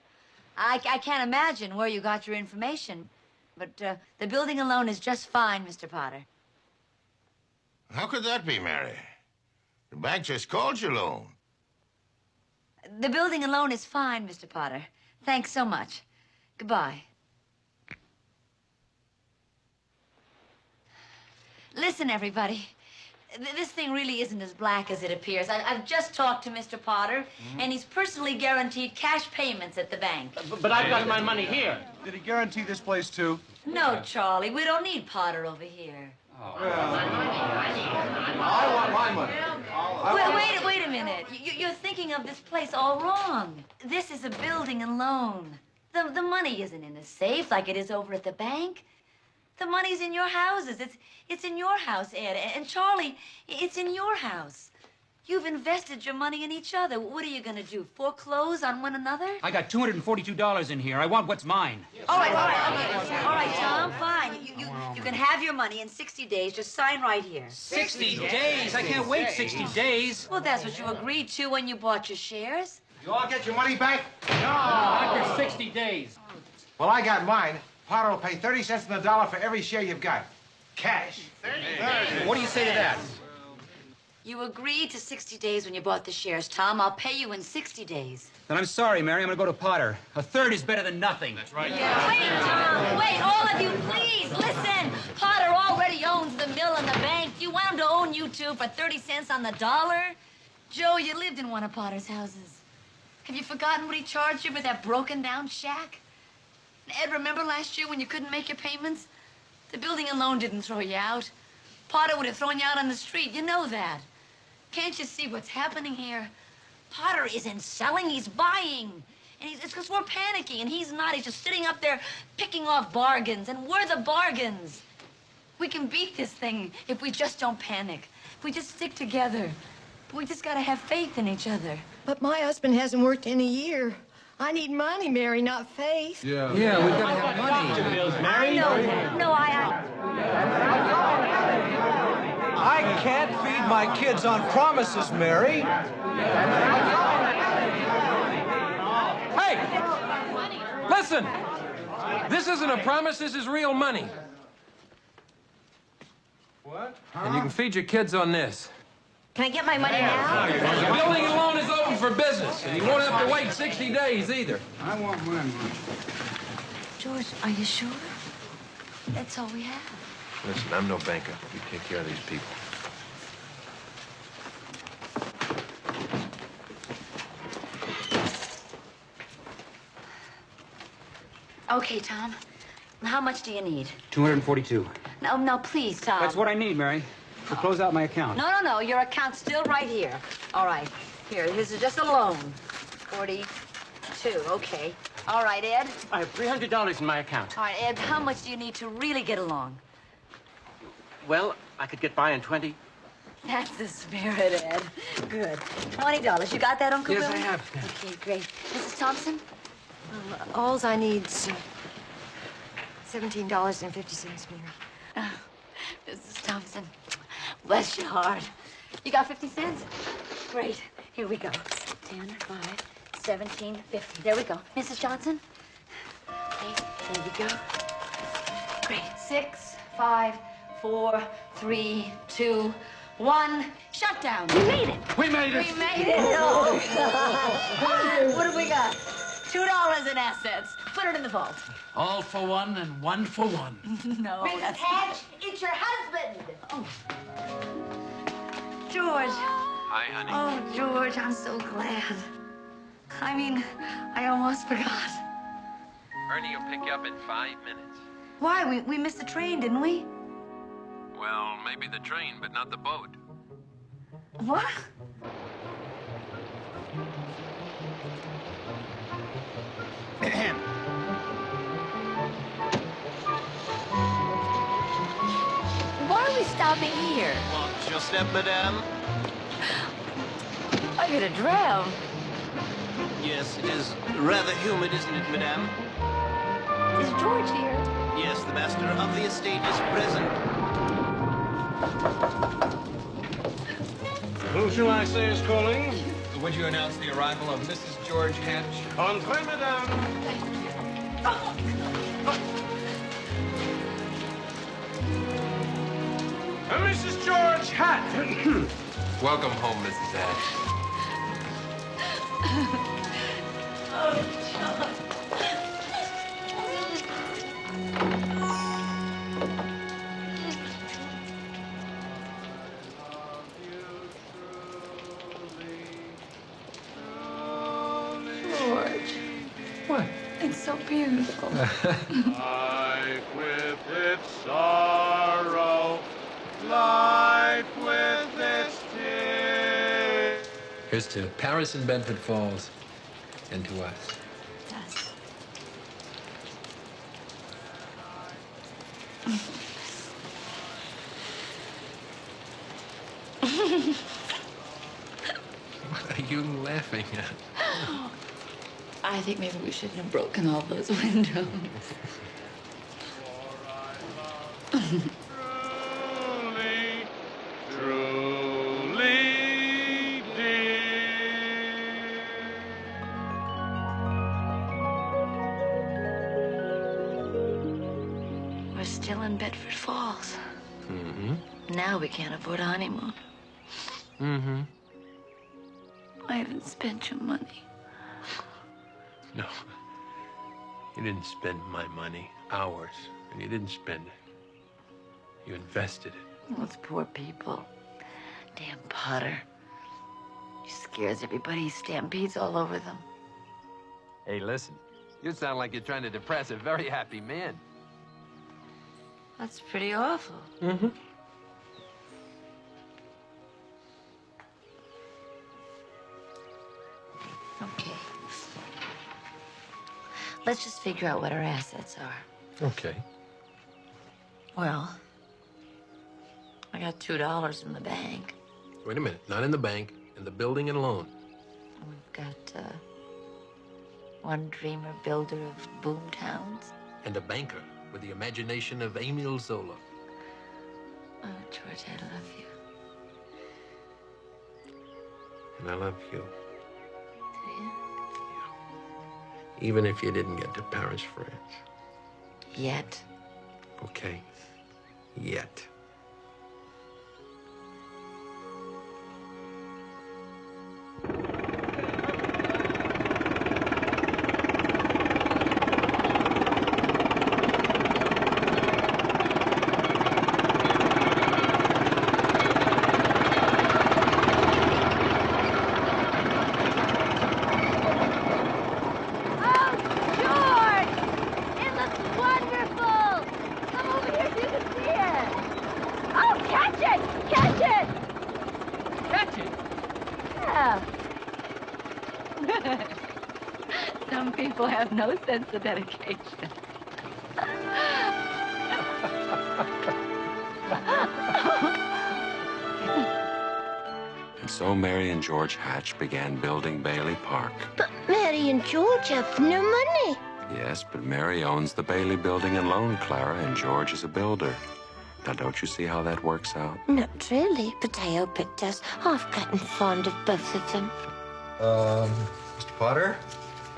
Speaker 13: I can't imagine where you got your information, but the building alone is just fine, Mr. Potter.
Speaker 12: How could that be, Mary? The bank just called your loan.
Speaker 13: The building alone is fine, Mr. Potter. Thanks so much. Goodbye. Listen, everybody. This thing really isn't as black as it appears. I've just talked to Mr. Potter, and he's personally guaranteed cash payments at the bank.
Speaker 20: But I've got my money here.
Speaker 19: Did he guarantee this place, too?
Speaker 13: No, Charlie, we don't need Potter over here.
Speaker 19: I want my money.
Speaker 13: Wait a minute. You're thinking of this place all wrong. This is a building and loan. The money isn't in a safe like it is over at the bank. The money's in your houses. It's in your house, Ed. And Charlie, it's in your house. You've invested your money in each other. What are you going to do, foreclose on one another?
Speaker 22: I got $242 in here. I want what's mine.
Speaker 13: All right, Tom, fine. You can have your money in 60 days. Just sign right here.
Speaker 22: 60 days? I can't wait 60 days.
Speaker 13: Well, that's what you agreed to when you bought your shares.
Speaker 17: You all get your money back?
Speaker 22: No, after 60 days.
Speaker 17: Well, I got mine. Potter will pay 30 cents on the dollar for every share you've got. Cash.
Speaker 22: 30. What do you say to that?
Speaker 13: You agreed to 60 days when you bought the shares, Tom. I'll pay you in 60 days.
Speaker 22: Then I'm sorry, Mary. I'm going to go to Potter. A third is better than nothing. That's right.
Speaker 13: Yeah. Wait, Tom. Wait, all of you, please, listen. Potter already owns the mill and the bank. Do you want him to own you two for 30 cents on the dollar? Joe, you lived in one of Potter's houses. Have you forgotten what he charged you for that broken-down shack? Ed, remember last year when you couldn't make your payments? The building alone didn't throw you out. Potter would have thrown you out on the street. You know that. Can't you see what's happening here? Potter isn't selling, he's buying. And it's because we're panicking, and he's not. He's just sitting up there picking off bargains, and we're the bargains. We can beat this thing if we just don't panic. If we just stick together. But we just gotta have faith in each other.
Speaker 3: But my husband hasn't worked in a year. I need money, Mary, not faith.
Speaker 22: Yeah, we've got to have money.
Speaker 13: I know that. No,
Speaker 23: I can't feed my kids on promises, Mary.
Speaker 15: Hey! Listen! This isn't a promise, this is real money.
Speaker 23: What?
Speaker 15: And you can feed your kids on this.
Speaker 3: Can I get my money now?
Speaker 15: The building and loan is open for business, and you won't have to wait 60 days either.
Speaker 19: I want my money.
Speaker 13: George, are you sure? That's all we have.
Speaker 4: Listen, I'm no banker. You take care of these people.
Speaker 13: Okay, Tom. How much do you need?
Speaker 22: 242.
Speaker 13: No, please, Tom.
Speaker 22: That's what I need, Mary, to close out my account.
Speaker 13: No. Your account's still right here. All right. Here, this is just a loan. 42. Okay. All right, Ed.
Speaker 20: I have $300 in my account.
Speaker 13: All right, Ed, how much do you need to really get along?
Speaker 20: Well, I could get by in 20.
Speaker 13: That's the spirit, Ed. Good. $20. You got that, Uncle
Speaker 20: Yes,
Speaker 13: Willie?
Speaker 20: I have.
Speaker 13: Okay, great. Mrs. Thompson?
Speaker 3: Alls I need's $17.50, Mary.
Speaker 13: Oh, Mrs. Thompson, bless your heart. You got 50 cents? Great. Here we go. 10, 5, 17, 50. There we go. Mrs. Johnson? 8, Here we go. Great. 6, 5, 4, 3, 2, 1. Shutdown. We made it.
Speaker 19: We made it.
Speaker 13: We made it. Oh, God. What have we got? $2 in assets. Put it in the vault.
Speaker 9: All for one and one for one.
Speaker 13: No.
Speaker 3: Mrs. Hatch, it's your husband.
Speaker 13: Oh. George.
Speaker 15: Hi, honey.
Speaker 13: Oh, George, I'm so glad. I mean, I almost forgot.
Speaker 15: Ernie will pick you up in 5 minutes.
Speaker 13: Why? We missed the train, didn't we?
Speaker 15: Well, maybe the train, but not the boat.
Speaker 13: What?
Speaker 1: Why are we stopping here?
Speaker 2: Want your step, madame?
Speaker 1: I'm gonna drown.
Speaker 2: Yes, it is rather humid, isn't it, madame?
Speaker 1: Is George here?
Speaker 2: Yes, the master of the estate is present.
Speaker 17: Who shall I say is calling?
Speaker 18: Would you announce the arrival of Mrs. George Hatch?
Speaker 17: Entrez, madame. Mrs. George Hatch.
Speaker 15: Welcome home, Mrs. Hatch.
Speaker 13: Oh, John.
Speaker 1: George.
Speaker 9: What?
Speaker 1: It's so beautiful.
Speaker 21: Life with its sorrow, life with its tears.
Speaker 15: Here's to Paris and Bedford Falls, and to us.
Speaker 1: Yes.
Speaker 15: What are you laughing at?
Speaker 1: I think maybe we shouldn't have broken all those windows.
Speaker 21: Truly, truly dear.
Speaker 13: We're still in Bedford Falls.
Speaker 15: Mm-hmm.
Speaker 13: Now we can't afford a honeymoon.
Speaker 15: Mm-hmm.
Speaker 1: I haven't spent your money.
Speaker 15: No. You didn't spend my money, ours, and you didn't spend it. You invested it.
Speaker 13: Those poor people. Damn Potter. He scares everybody. He stampedes all over them.
Speaker 15: Hey, listen. You sound like you're trying to depress a very happy man.
Speaker 13: That's pretty awful.
Speaker 15: Mm-hmm.
Speaker 13: Okay. Let's just figure out what our assets are.
Speaker 15: Okay.
Speaker 13: Well, I got $2 in the bank.
Speaker 15: Wait a minute. Not in the bank. In the building and loan.
Speaker 13: We've got one dreamer builder of boom towns.
Speaker 15: And a banker with the imagination of Emile Zola.
Speaker 13: Oh, George, I love you.
Speaker 15: And I love you.
Speaker 13: Do you?
Speaker 15: Even if you didn't get to Paris, France.
Speaker 13: Yet.
Speaker 15: Okay. Yet.
Speaker 1: Some people have no sense of dedication.
Speaker 4: And so Mary and George Hatch began building Bailey Park.
Speaker 3: But Mary and George have no money.
Speaker 4: Yes, but Mary owns the Bailey Building and Loan, Clara, and George is a builder. Now, don't you see how that works out?
Speaker 3: Not really, but I hope it does. I've gotten fond of both of them.
Speaker 5: Mr. Potter,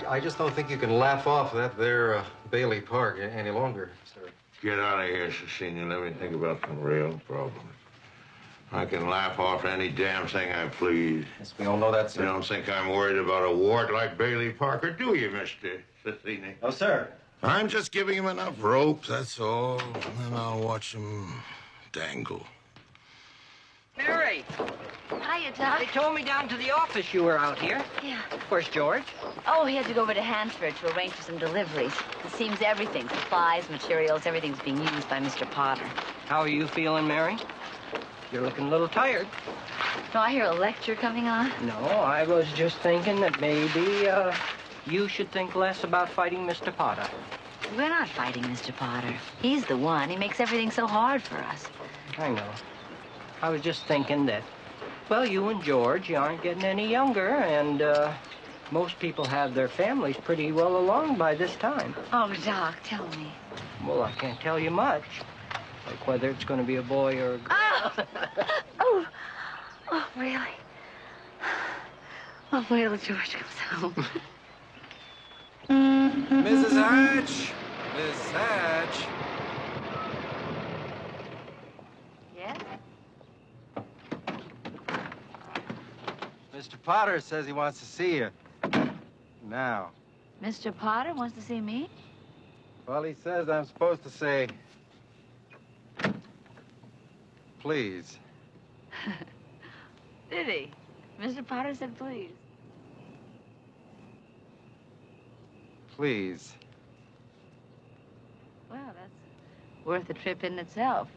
Speaker 5: I just don't think you can laugh off that there Bailey Park any longer, sir.
Speaker 12: Get out of here, Cecilia. Let me think about some real problems. I can laugh off any damn thing I please.
Speaker 5: Yes, we all know that, sir.
Speaker 12: You don't think I'm worried about a wart like Bailey Parker, do you, Mr. Cecilia?
Speaker 5: No, sir.
Speaker 12: I'm just giving him enough rope, that's all. And then I'll watch him dangle.
Speaker 20: Mary!
Speaker 1: Hiya, Doc.
Speaker 20: They told me down to the office you were out here.
Speaker 1: Yeah.
Speaker 20: Where's George?
Speaker 1: Oh, he had to go over to Hansford to arrange for some deliveries. It seems everything, supplies, materials, everything's being used by Mr. Potter.
Speaker 20: How are you feeling, Mary? You're looking a little tired.
Speaker 1: No, I hear a lecture coming on.
Speaker 20: No, I was just thinking that maybe, you should think less about fighting Mr. Potter.
Speaker 1: We're not fighting Mr. Potter. He's the one. He makes everything so hard for us.
Speaker 20: I know. I was just thinking that, well, you and George, you aren't getting any younger, and, most people have their families pretty well along by this time.
Speaker 1: Oh, Doc, tell me.
Speaker 20: Well, I can't tell you much. Like whether it's going to be a boy or a girl.
Speaker 1: Oh! Oh, really? Oh, wait till George comes home.
Speaker 19: Mrs. Hatch! Miss Hatch!
Speaker 1: Yes?
Speaker 19: Mr. Potter says he wants to see you. Now.
Speaker 1: Mr. Potter wants to see me?
Speaker 19: Well, he says I'm supposed to say... Please.
Speaker 1: Did he? Mr. Potter said please.
Speaker 19: Please.
Speaker 1: Well, that's worth a trip in itself.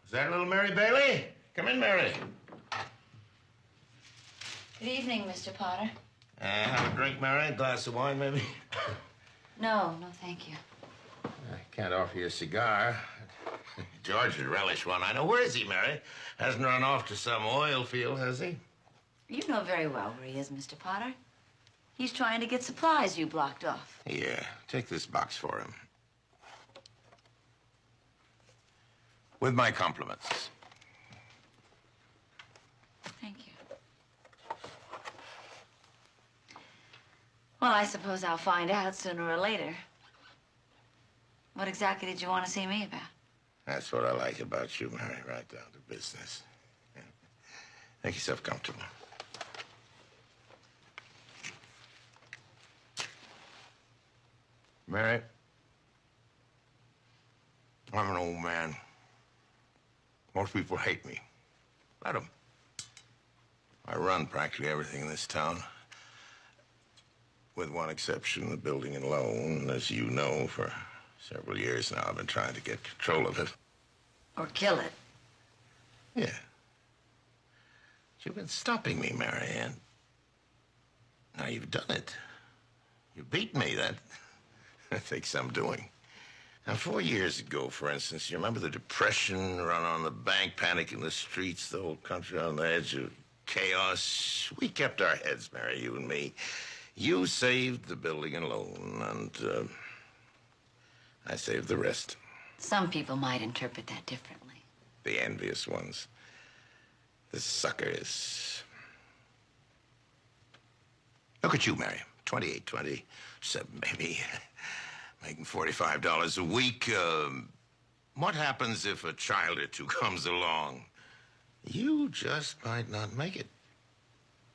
Speaker 12: Is that little Mary Bailey? Come in, Mary.
Speaker 1: Good evening, Mr. Potter.
Speaker 12: Have a drink, Mary? A glass of wine, maybe?
Speaker 1: No, thank you.
Speaker 12: I can't offer you a cigar. George would relish one. I know. Where is he, Mary? Hasn't run off to some oil field, has he?
Speaker 1: You know very well where he is, Mr. Potter. He's trying to get supplies you blocked off.
Speaker 12: Here, take this box for him. With my compliments.
Speaker 1: Thank you. Well, I suppose I'll find out sooner or later. What exactly did you want to see me about?
Speaker 12: That's what I like about you, Mary, right down to business. Yeah. Make yourself comfortable. Mary, I'm an old man. Most people hate me. Let them. I run practically everything in this town. With one exception, the building and loan. As you know, for several years now, I've been trying to get control of it.
Speaker 1: Or kill it.
Speaker 12: Yeah. You've been stopping me, Mary Ann. Now you've done it. You beat me. That takes some doing. Now, 4 years ago, for instance, you remember the Depression, run on the bank, panic in the streets, the whole country on the edge of chaos? We kept our heads, Mary, you and me. You saved the building and loan, and I saved the rest.
Speaker 1: Some people might interpret that differently.
Speaker 12: The envious ones. The suckers. Look at you, Mary. 28, 27, maybe. Making $45 a week. What happens if a child or two comes along? You just might not make it.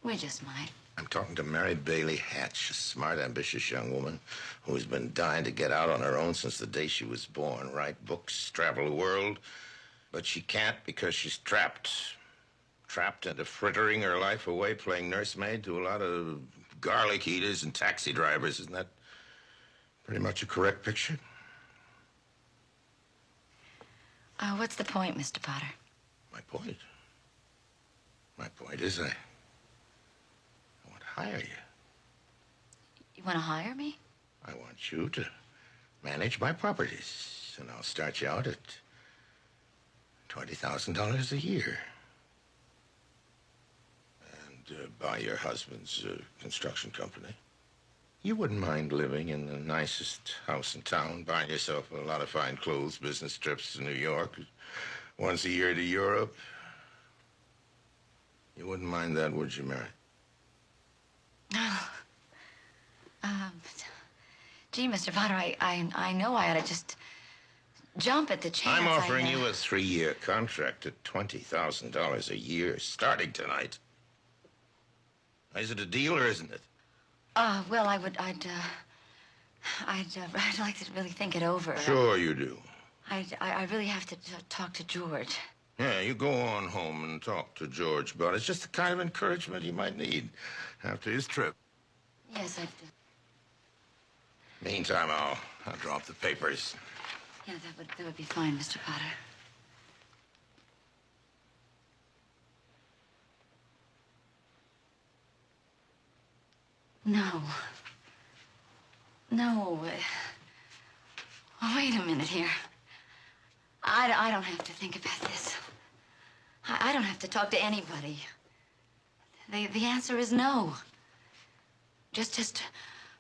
Speaker 1: We just might.
Speaker 12: I'm talking to Mary Bailey Hatch, a smart, ambitious young woman who's been dying to get out on her own since the day she was born. Write books, travel the world. But she can't because she's trapped. Trapped into frittering her life away, playing nursemaid to a lot of garlic eaters and taxi drivers. Isn't that pretty much a correct picture?
Speaker 13: What's the point, Mr. Potter?
Speaker 12: My point? My point is I want to hire you.
Speaker 13: You want to hire me?
Speaker 12: I want you to manage my properties, and I'll start you out at $20,000 a year. And buy your husband's construction company. You wouldn't mind living in the nicest house in town, buying yourself a lot of fine clothes, business trips to New York, once a year to Europe. You wouldn't mind that, would you, Mary?
Speaker 13: Gee, Mr. Potter, I know I ought to just jump at the chance.
Speaker 12: I'm offering you a 3-year contract at $20,000 a year, starting tonight. Is it a deal or isn't it?
Speaker 13: Well, I'd like to really think it over.
Speaker 12: Sure you do.
Speaker 13: I really have to talk to George.
Speaker 12: Yeah, you go on home and talk to George about it. It's just the kind of encouragement he might need after his trip.
Speaker 13: Yes, I do.
Speaker 12: Meantime, I'll drop the papers.
Speaker 13: Yeah, that would be fine, Mr. Potter. No. No. Wait a minute here. I don't have to think about this. I don't have to talk to anybody. The answer is no. Just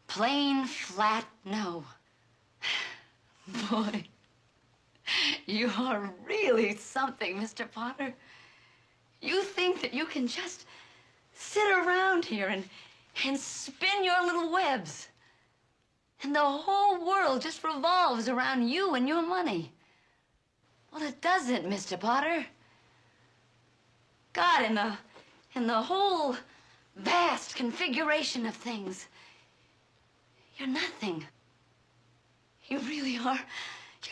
Speaker 13: plain, flat no. Boy, you are really something, Mr. Potter. You think that you can just sit around here and spin your little webs. And the whole world just revolves around you and your money. Well, it doesn't, Mr. Potter. God, in the whole vast configuration of things, you're nothing. You really are.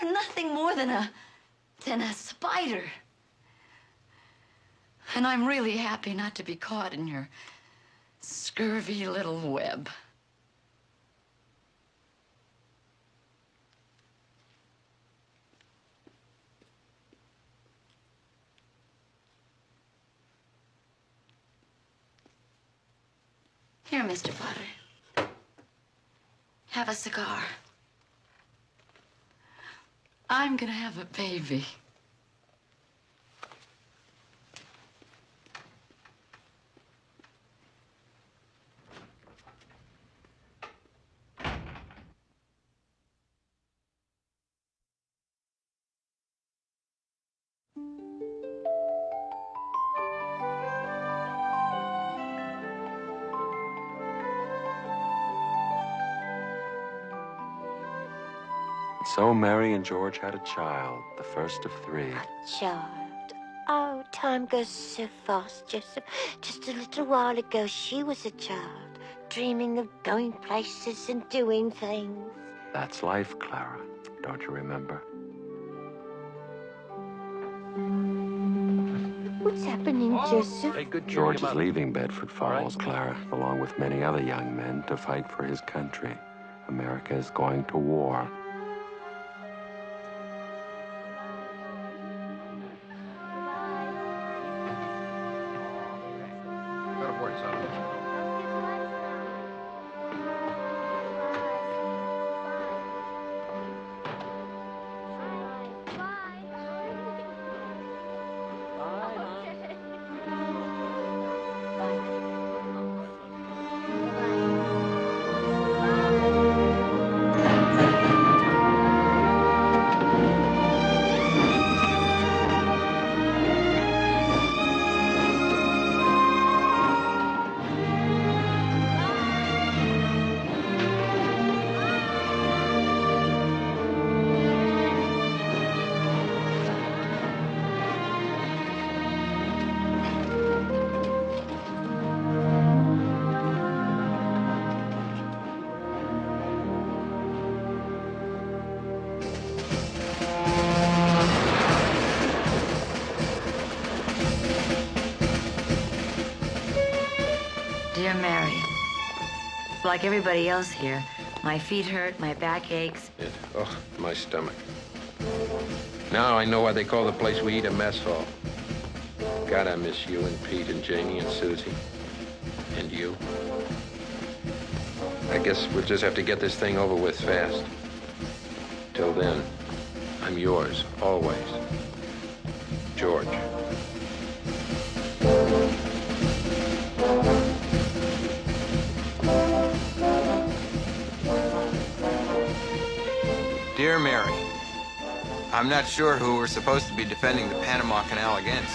Speaker 13: You're nothing more than a spider. And I'm really happy not to be caught in your scurvy little web. Here, Mr. Potter. Have a cigar. I'm gonna have a baby.
Speaker 4: So Mary and George had a child, the first of 3.
Speaker 3: Child. Oh, time goes so fast, Joseph. Just a little while ago, she was a child, dreaming of going places and doing things.
Speaker 4: That's life, Clara. Don't you remember?
Speaker 3: What's happening, Joseph?
Speaker 4: George is leaving Bedford Falls, Clara, along with many other young men, to fight for his country. America is going to war.
Speaker 13: Dear Mary, like everybody else here, my feet hurt, my back aches.
Speaker 2: Oh, my stomach.
Speaker 15: Now I know why they call the place we eat a mess hall. God, I miss you and Pete and Janie and Susie. And you. I guess we'll just have to get this thing over with fast. Till then, I'm yours, always. George.
Speaker 7: Dear Mary, I'm not sure who we're supposed to be defending the Panama Canal against.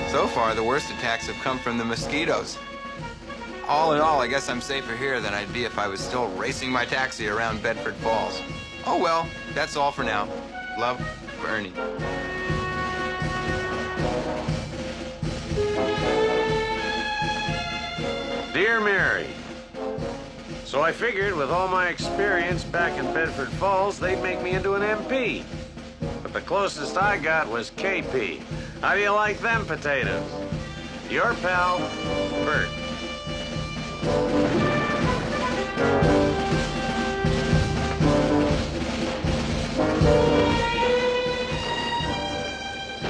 Speaker 7: So far, the worst attacks have come from the mosquitoes. All in all, I guess I'm safer here than I'd be if I was still racing my taxi around Bedford Falls. Oh well, that's all for now. Love, Bernie.
Speaker 21: Dear Mary, so I figured with all my experience back in Bedford Falls, they'd make me into an MP. But the closest I got was KP. How do you like them potatoes? Your pal, Bert.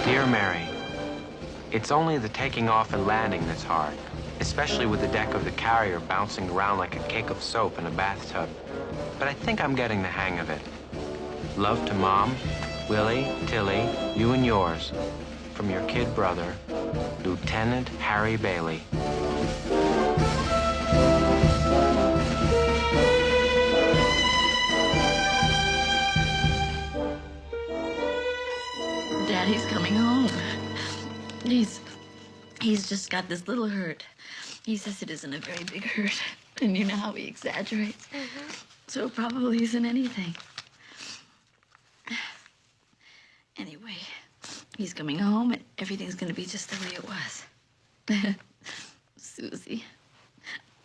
Speaker 10: Dear Mary, it's only the taking off and landing that's hard, especially with the deck of the carrier bouncing around like a cake of soap in a bathtub. But I think I'm getting the hang of it. Love to Mom, Willie, Tilly, you and yours. From your kid brother, Lieutenant Harry Bailey.
Speaker 13: Daddy's coming home. He's just got this little hurt. He says it isn't a very big hurt. And you know how he exaggerates. So it probably isn't anything. Anyway, he's coming home and everything's gonna be just the way it was. Susie,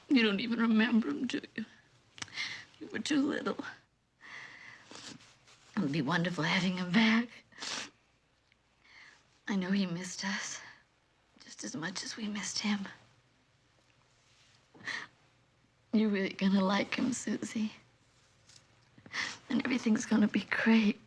Speaker 13: you don't even remember him, do you? You were too little. It'll be wonderful having him back. I know he missed us just as much as we missed him. You're really gonna like him, Susie. And everything's gonna be great.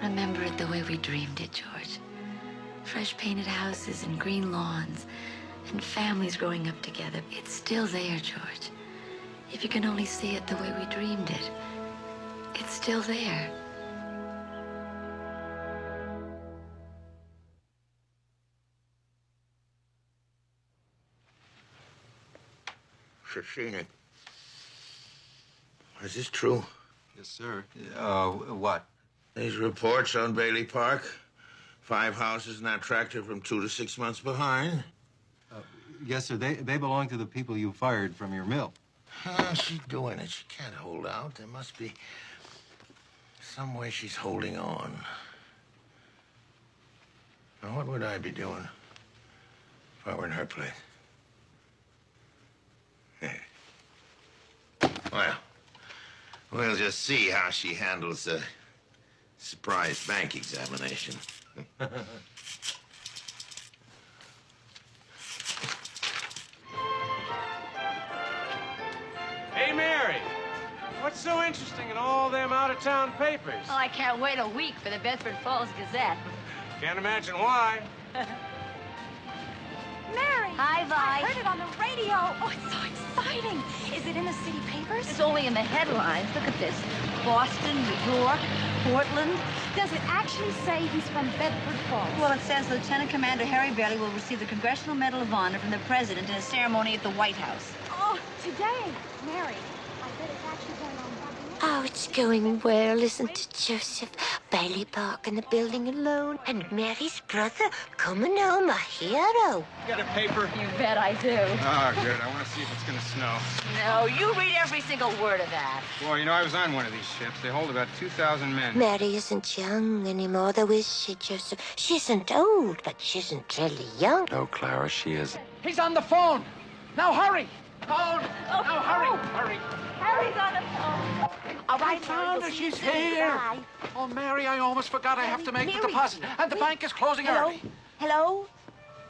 Speaker 13: Remember it the way we dreamed it, George. Fresh painted houses and green lawns and families growing up together. It's still there, George. If you can only see it the way we dreamed it, it's still there.
Speaker 12: Shashini, is this true?
Speaker 19: Yes, sir. What?
Speaker 12: These reports on Bailey Park. 5 houses in that tractor from 2 to 6 months behind.
Speaker 19: Yes, sir. They belong to the people you fired from your mill.
Speaker 12: She's doing it. She can't hold out. There must be some way she's holding on. Now, what would I be doing? If I were in her place. Yeah. Well, we'll just see how she handles the surprise bank examination.
Speaker 21: Hey, Mary. What's so interesting in all them out-of-town papers?
Speaker 1: Oh, I can't wait a week for the Bedford Falls Gazette.
Speaker 21: Can't imagine why.
Speaker 14: Mary!
Speaker 1: Hi, Vi.
Speaker 14: I heard it on the radio. Oh, it's so exciting. Is it in the city papers?
Speaker 1: It's only in the headlines. Look at this. Boston, New York, Portland.
Speaker 14: Does it actually say he's from Bedford Falls?
Speaker 1: Well, it says Lieutenant Commander Harry Bailey will receive the Congressional Medal of Honor from the President in a ceremony at the White House.
Speaker 14: Oh, today, Mary. I bet it's actually going on right now.
Speaker 3: Oh, it's going well, isn't it, Joseph? Bailey Park in the building alone, and Mary's brother coming home a hero.
Speaker 21: You got a paper?
Speaker 1: You bet I do.
Speaker 19: Oh, good. I want to see if it's going to snow.
Speaker 1: No, you read every single word of that.
Speaker 19: Well, you know, I was on one of these ships. They hold about 2,000 men.
Speaker 3: Mary isn't young anymore, though, is she, Joseph? She isn't old, but she isn't really young.
Speaker 4: No, Clara, she isn't.
Speaker 9: He's on the phone. Now hurry. Phone.
Speaker 1: Oh,
Speaker 9: now hurry. Hurry.
Speaker 1: Harry's on the phone.
Speaker 9: All right, I found her. She's here. Oh, Mary, I almost forgot I have to make the deposit. And the bank is closing early.
Speaker 13: Hello?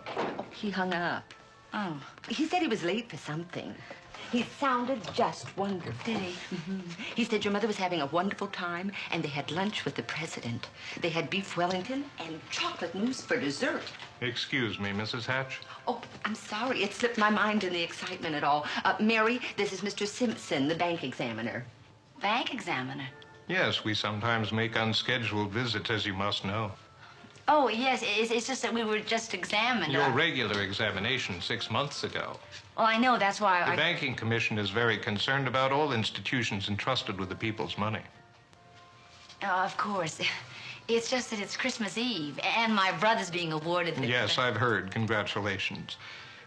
Speaker 1: Oh, he hung up. Oh.
Speaker 13: He said he was late for something. He sounded just wonderful.
Speaker 1: Did he?
Speaker 13: Mm-hmm. He said your mother was having a wonderful time, and they had lunch with the president. They had beef Wellington and chocolate mousse for dessert.
Speaker 8: Excuse me, Mrs. Hatch.
Speaker 13: Oh, I'm sorry. It slipped my mind in the excitement at all. Mary, this is Mr. Simpson, the bank examiner.
Speaker 1: Bank examiner?
Speaker 8: Yes, we sometimes make unscheduled visits, as you must know.
Speaker 1: Oh, yes. It's just that we were just examined.
Speaker 8: Your regular examination 6 months ago.
Speaker 1: Oh, I know. That's why
Speaker 8: The Banking Commission is very concerned about all institutions entrusted with the people's money.
Speaker 1: Oh, of course. It's just that it's Christmas Eve, and my brother's being awarded the...
Speaker 8: Yes, I've heard. Congratulations.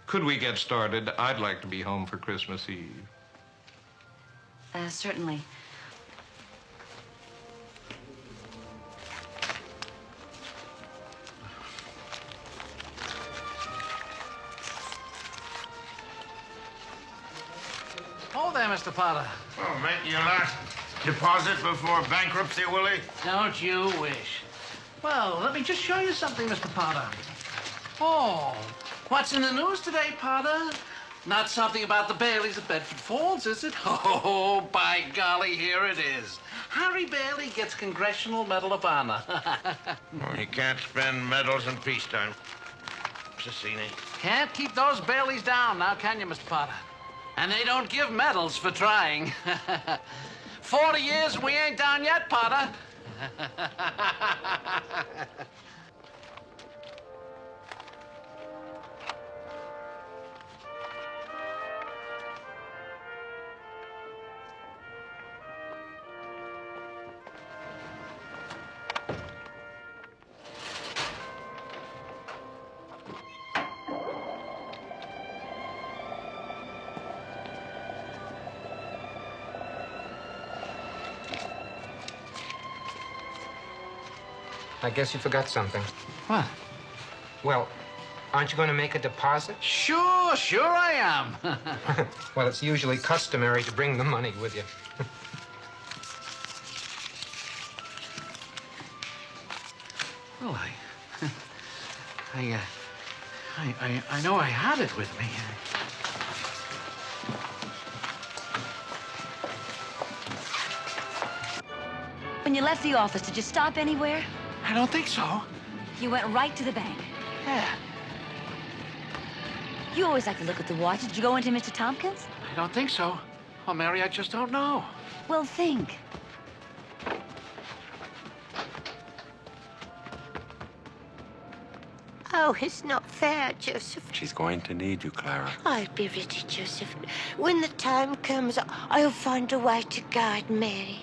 Speaker 8: Could we get started? I'd like to be home for Christmas Eve.
Speaker 1: Certainly.
Speaker 9: Oh, there, Mr. Potter.
Speaker 12: Oh, make your last deposit before bankruptcy, Willie?
Speaker 9: Don't you wish? Well, let me just show you something, Mr. Potter. Oh, what's in the news today, Potter? Not something about the Baileys at Bedford Falls, is it? Oh, by golly, here it is. Harry Bailey gets Congressional Medal of Honor.
Speaker 12: Well, you can't spend medals in peacetime. Cecchini.
Speaker 9: Can't keep those Baileys down now, can you, Mr. Potter? And they don't give medals for trying. 40 years and we ain't down yet, Potter.
Speaker 11: I guess you forgot something.
Speaker 9: What?
Speaker 11: Well, aren't you going to make a deposit?
Speaker 9: Sure I am.
Speaker 11: Well, it's usually customary to bring the money with you.
Speaker 9: Well, I know I had it with me.
Speaker 1: When you left the office, did you stop anywhere?
Speaker 9: I don't think so.
Speaker 1: You went right to the bank.
Speaker 9: Yeah.
Speaker 1: You always like to look at the watch. Did you go into Mr. Tompkins?
Speaker 9: I don't think so. Oh, Mary, I just don't know.
Speaker 1: Well, think.
Speaker 3: Oh, it's not fair, Joseph.
Speaker 4: She's going to need you, Clara.
Speaker 3: I'll be ready, Joseph. When the time comes, I'll find a way to guide Mary.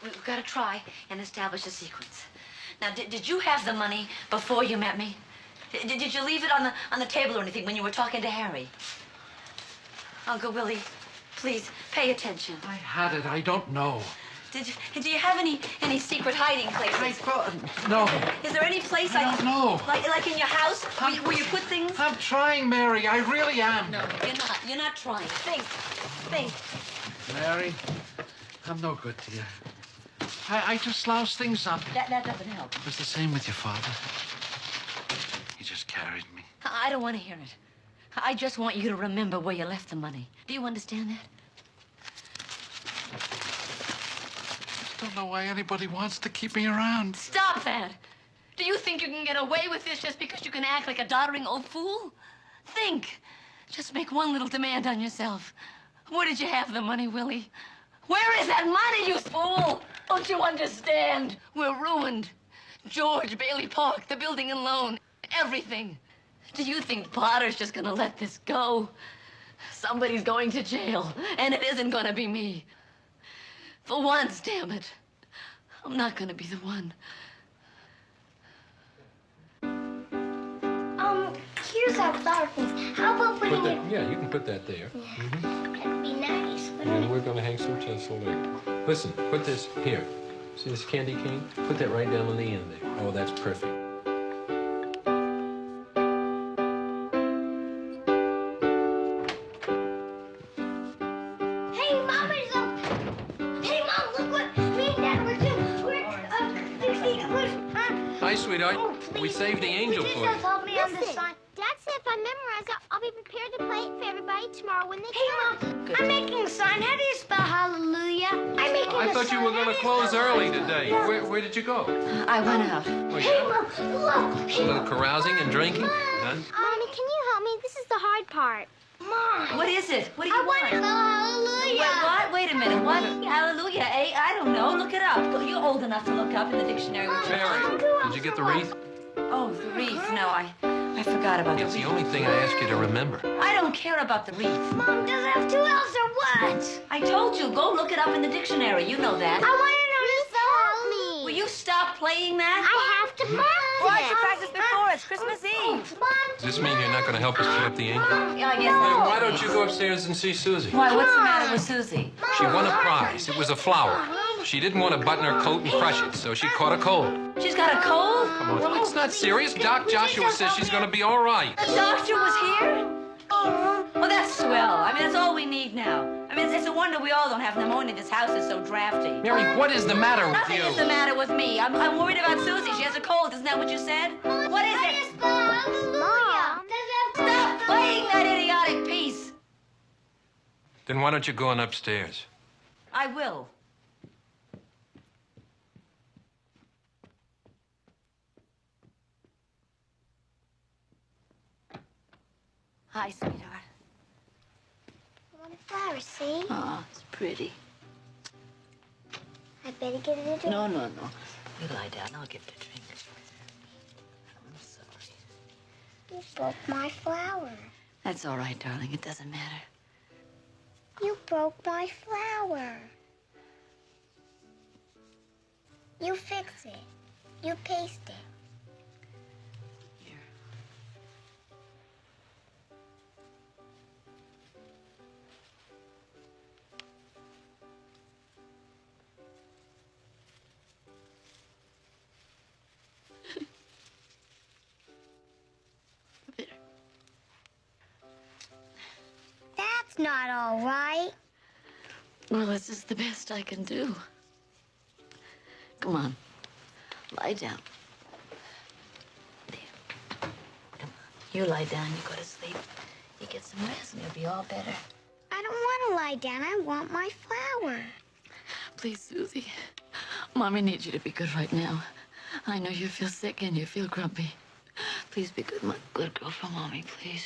Speaker 1: We've got to try and establish a sequence. Now, did you have the money before you met me? Did you leave it on the table or anything when you were talking to Harry? Uncle Willie,
Speaker 13: please, pay attention.
Speaker 9: I had it. I don't know.
Speaker 13: Do you have any secret hiding places?
Speaker 9: No.
Speaker 13: Is there any place
Speaker 9: I don't know.
Speaker 13: Like in your house where you put things?
Speaker 9: I'm trying, Mary. I really am.
Speaker 13: No, you're not. You're not trying. Think.
Speaker 9: Mary, I'm no good to you. I just loused things up.
Speaker 13: That doesn't help.
Speaker 9: It was the same with your father. He just carried me.
Speaker 13: I don't want to hear it. I just want you to remember where you left the money. Do you understand that?
Speaker 9: I don't know why anybody wants to keep me around.
Speaker 13: Stop that. Do you think you can get away with this just because you can act like a doddering old fool? Think. Just make one little demand on yourself. Where did you have the money, Willie? Where is that money, you fool? Don't you understand? We're ruined. George, Bailey Park, the building and loan, everything. Do you think Potter's just gonna let this go? Somebody's going to jail, and it isn't gonna be me. For once, damn it. I'm not gonna be the one.
Speaker 3: Here's our flower things. How about putting it...
Speaker 15: Yeah, you can put that there.
Speaker 3: That'd be nice, wouldn't
Speaker 15: And
Speaker 3: it?
Speaker 15: we're going to hang some tinsel there. Listen, put this here. See this candy cane? Put that right down on the end there. Oh, that's perfect.
Speaker 3: Hey, Mom, Hey, Mom, look what me and Dad were doing. We're fixing...
Speaker 15: Hi, sweetheart. We saved the angel for you.
Speaker 3: help me on this sign. Dad said if I memorize it, I'll be prepared to play it for everybody tomorrow when they come. Mom, I'm making a sign. How do you spell hallelujah? I'm making
Speaker 15: I thought you were going to close early today. Where did you go?
Speaker 13: I went out.
Speaker 15: Oh,
Speaker 3: Hey,
Speaker 15: yeah?
Speaker 3: Mom, look.
Speaker 15: A little carousing and drinking? Done?
Speaker 3: Mommy, can you help me? This is the hard part. Mom.
Speaker 13: What is it? What do you want?
Speaker 3: I want to spell hallelujah.
Speaker 13: Wait, what? Wait a minute. What? Hallelujah, eh? I don't know. Look it up. You're old enough to look up in the dictionary.
Speaker 15: Mary, did you get the wreath?
Speaker 13: Oh, the wreath. No, I forgot about
Speaker 15: It's
Speaker 13: the
Speaker 15: the
Speaker 13: wreath.
Speaker 15: only thing I ask you to remember.
Speaker 13: I don't care about the wreath.
Speaker 3: Mom, does it have two L's or what?
Speaker 13: I told you, go look it up in the dictionary. You know that.
Speaker 3: I want to know to help me.
Speaker 13: Will you stop playing that?
Speaker 3: I have to practice.
Speaker 13: Why don't you practice before? It's Christmas Eve.
Speaker 3: Mom.
Speaker 15: Does this mean you're not going to help us put up the angel?
Speaker 13: Yeah, I guess
Speaker 15: Then
Speaker 13: not.
Speaker 15: why don't you go upstairs and see Susie?
Speaker 13: Why, what's the matter with Susie?
Speaker 15: She won a prize. It was a flower. She didn't want to button her coat and crush it, so she caught a cold.
Speaker 13: She's got a cold?
Speaker 15: Come on, it's not serious. Doc Joshua says she's going to be all right.
Speaker 13: The doctor was here? Oh, that's swell. I mean, that's all we need now. I mean, it's a wonder we all don't have pneumonia. This house is so drafty.
Speaker 15: Mary, what is the matter with
Speaker 13: Nothing
Speaker 15: you?
Speaker 13: is the matter with me. I'm worried about Susie. She has a cold. Isn't that what you said? What is it?
Speaker 3: Mom.
Speaker 13: Stop playing that idiotic piece.
Speaker 15: Then why don't you go on upstairs?
Speaker 13: I will. Hi, sweetheart.
Speaker 3: I want a flower, see?
Speaker 13: Oh, it's pretty.
Speaker 3: I better get it into...
Speaker 13: No. You lie down. I'll give it a drink. I'm sorry.
Speaker 3: You broke my flower.
Speaker 13: That's all right, darling. It doesn't matter.
Speaker 3: You broke my flower. You fix it. You paste it. That's not all right.
Speaker 13: Well, this is the best I can do. Come on. Lie down. There. Come on. You lie down, you go to sleep. You get some rest and you'll be all better.
Speaker 3: I don't want to lie down. I want my flower.
Speaker 13: Please, Susie. Mommy needs you to be good right now. I know you feel sick and you feel grumpy. Please be good, my good girl for Mommy, please.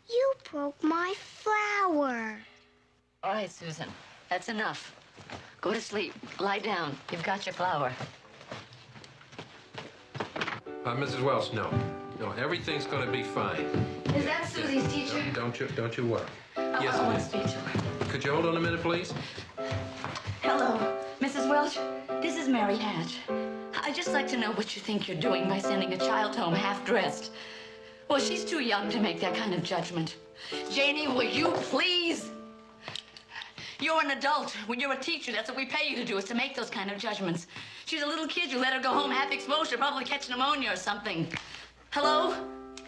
Speaker 3: You broke my flower.
Speaker 13: All right, Susan. That's enough. Go to sleep. Lie down. You've got your flower.
Speaker 15: Mrs. Wells, no. No, everything's going to be fine.
Speaker 13: Is that Susie's teacher?
Speaker 15: Don't you worry. Yes,
Speaker 13: I want
Speaker 15: it
Speaker 13: to
Speaker 15: is.
Speaker 13: speak to her.
Speaker 15: Could you hold on a minute, please?
Speaker 13: Hello, Mrs. Welch. This is Mary Hatch. I'd just like to know what you think you're doing by sending a child home half-dressed. Well, she's too young to make that kind of judgment. Janie, will you please?
Speaker 1: You're an adult. When you're a teacher, that's what we pay you to do, is to make those kind of judgments. She's a little kid. You let her go home half exposed. She'll probably catch pneumonia or something. Hello?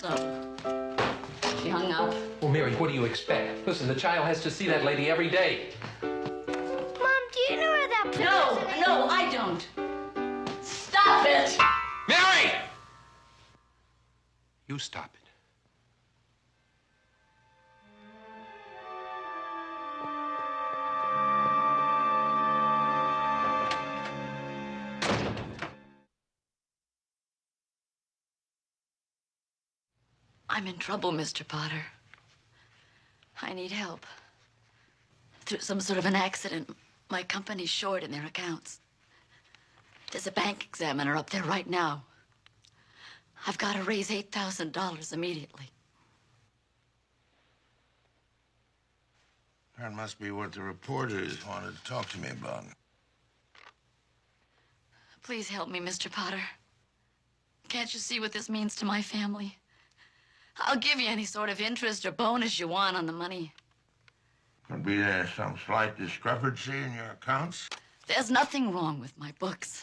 Speaker 1: Oh. She hung up.
Speaker 15: Well, Mary, what do you expect? Listen, the child has to see that lady every day.
Speaker 3: Mom, do you know where that place is?
Speaker 1: No, I don't. Stop it!
Speaker 15: Mary! You stop it.
Speaker 1: I'm in trouble, Mr. Potter. I need help. Through some sort of an accident, my company's short in their accounts. There's a bank examiner up there right now. I've got to raise $8,000 immediately.
Speaker 12: That must be what the reporters wanted to talk to me about.
Speaker 1: Please help me, Mr. Potter. Can't you see what this means to my family? I'll give you any sort of interest or bonus you want on the money.
Speaker 12: Could be there some slight discrepancy in your accounts?
Speaker 1: There's nothing wrong with my books.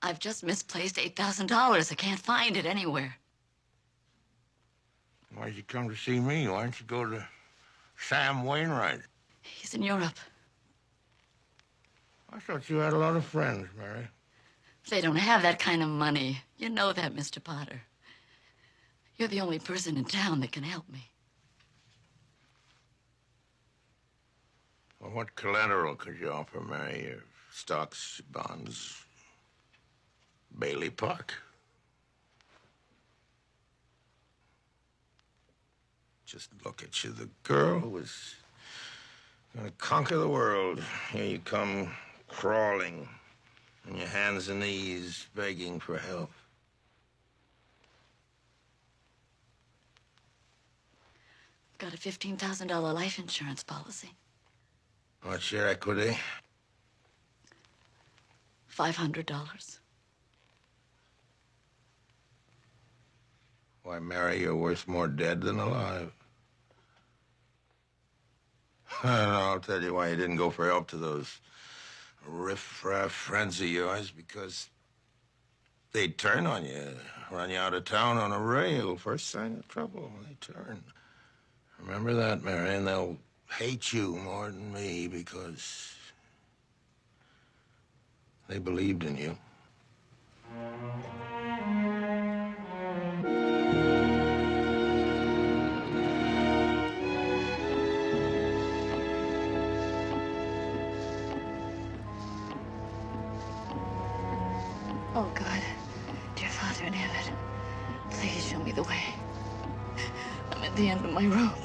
Speaker 1: I've just misplaced $8,000. I can't find it anywhere.
Speaker 12: Why'd you come to see me? Why don't you go to Sam Wainwright?
Speaker 1: He's in Europe.
Speaker 12: I thought you had a lot of friends, Mary.
Speaker 1: They don't have that kind of money. You know that, Mr. Potter. You're the only person in town that can help me.
Speaker 12: Well, what collateral could you offer, Mary? Your stocks, bonds, Bailey Park? Just look at you, the girl who was gonna conquer the world. Here you come, crawling on your hands and knees, begging for help.
Speaker 1: Got a $15,000 life insurance policy.
Speaker 12: What's your equity?
Speaker 1: $500.
Speaker 12: Why, Mary, you're worth more dead than alive. I don't know, I'll tell you why you didn't go for help to those riff-raff friends of yours, because they'd turn on you, run you out of town on a rail. First sign of trouble, they turn. Remember that, Mary, and they'll hate you more than me because they believed in you.
Speaker 1: Oh, God. Dear Father in heaven, please show me the way. I'm at the end of my rope.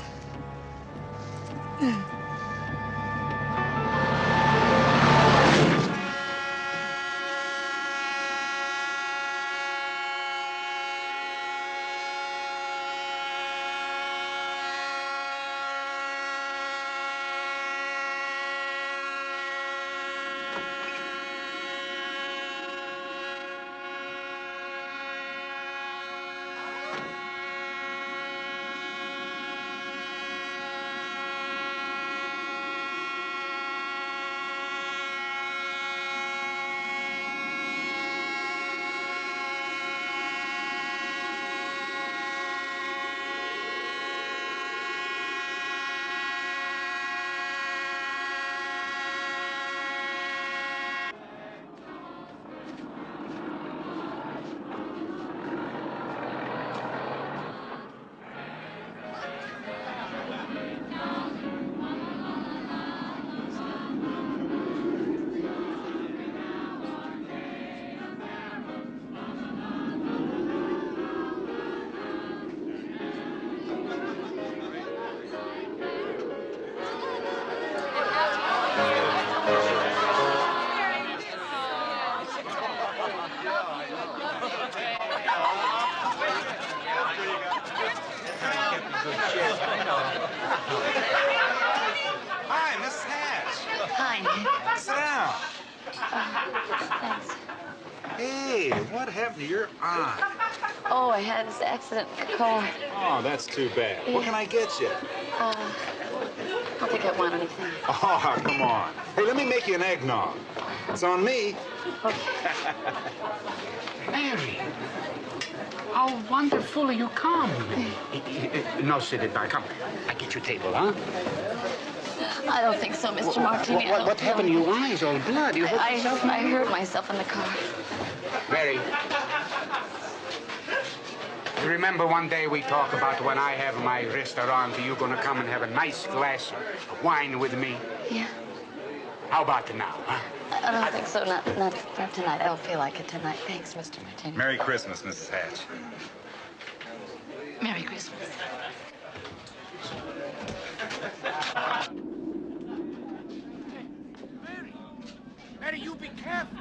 Speaker 18: Hi, Mrs. Hatch.
Speaker 1: Hi, Nick.
Speaker 18: Sit down.
Speaker 1: Thanks.
Speaker 18: Hey, what happened to your aunt?
Speaker 1: Oh, I had this accident in the car.
Speaker 18: Oh, that's too bad. What can I get you?
Speaker 1: don't think I want anything.
Speaker 6: Oh, come on. Hey, let me make you an eggnog. It's on me.
Speaker 9: Mary, how wonderful you come.
Speaker 16: No, sit it back. Come. I get your table, huh?
Speaker 1: I don't think so, Mr. Martini.
Speaker 16: What happened to your eyes? All blood. You hurt yourself?
Speaker 1: I hurt myself in the car.
Speaker 16: Mary. You remember one day we talked about when I have my restaurant, you're going to come and have a nice glass of wine with me?
Speaker 1: Yeah.
Speaker 16: How about now, huh?
Speaker 1: I don't think so. Not tonight. I don't feel like it tonight. Thanks, Mr. Martini.
Speaker 6: Merry Christmas, Mrs. Hatch.
Speaker 1: Merry Christmas.
Speaker 16: Mary, you be careful.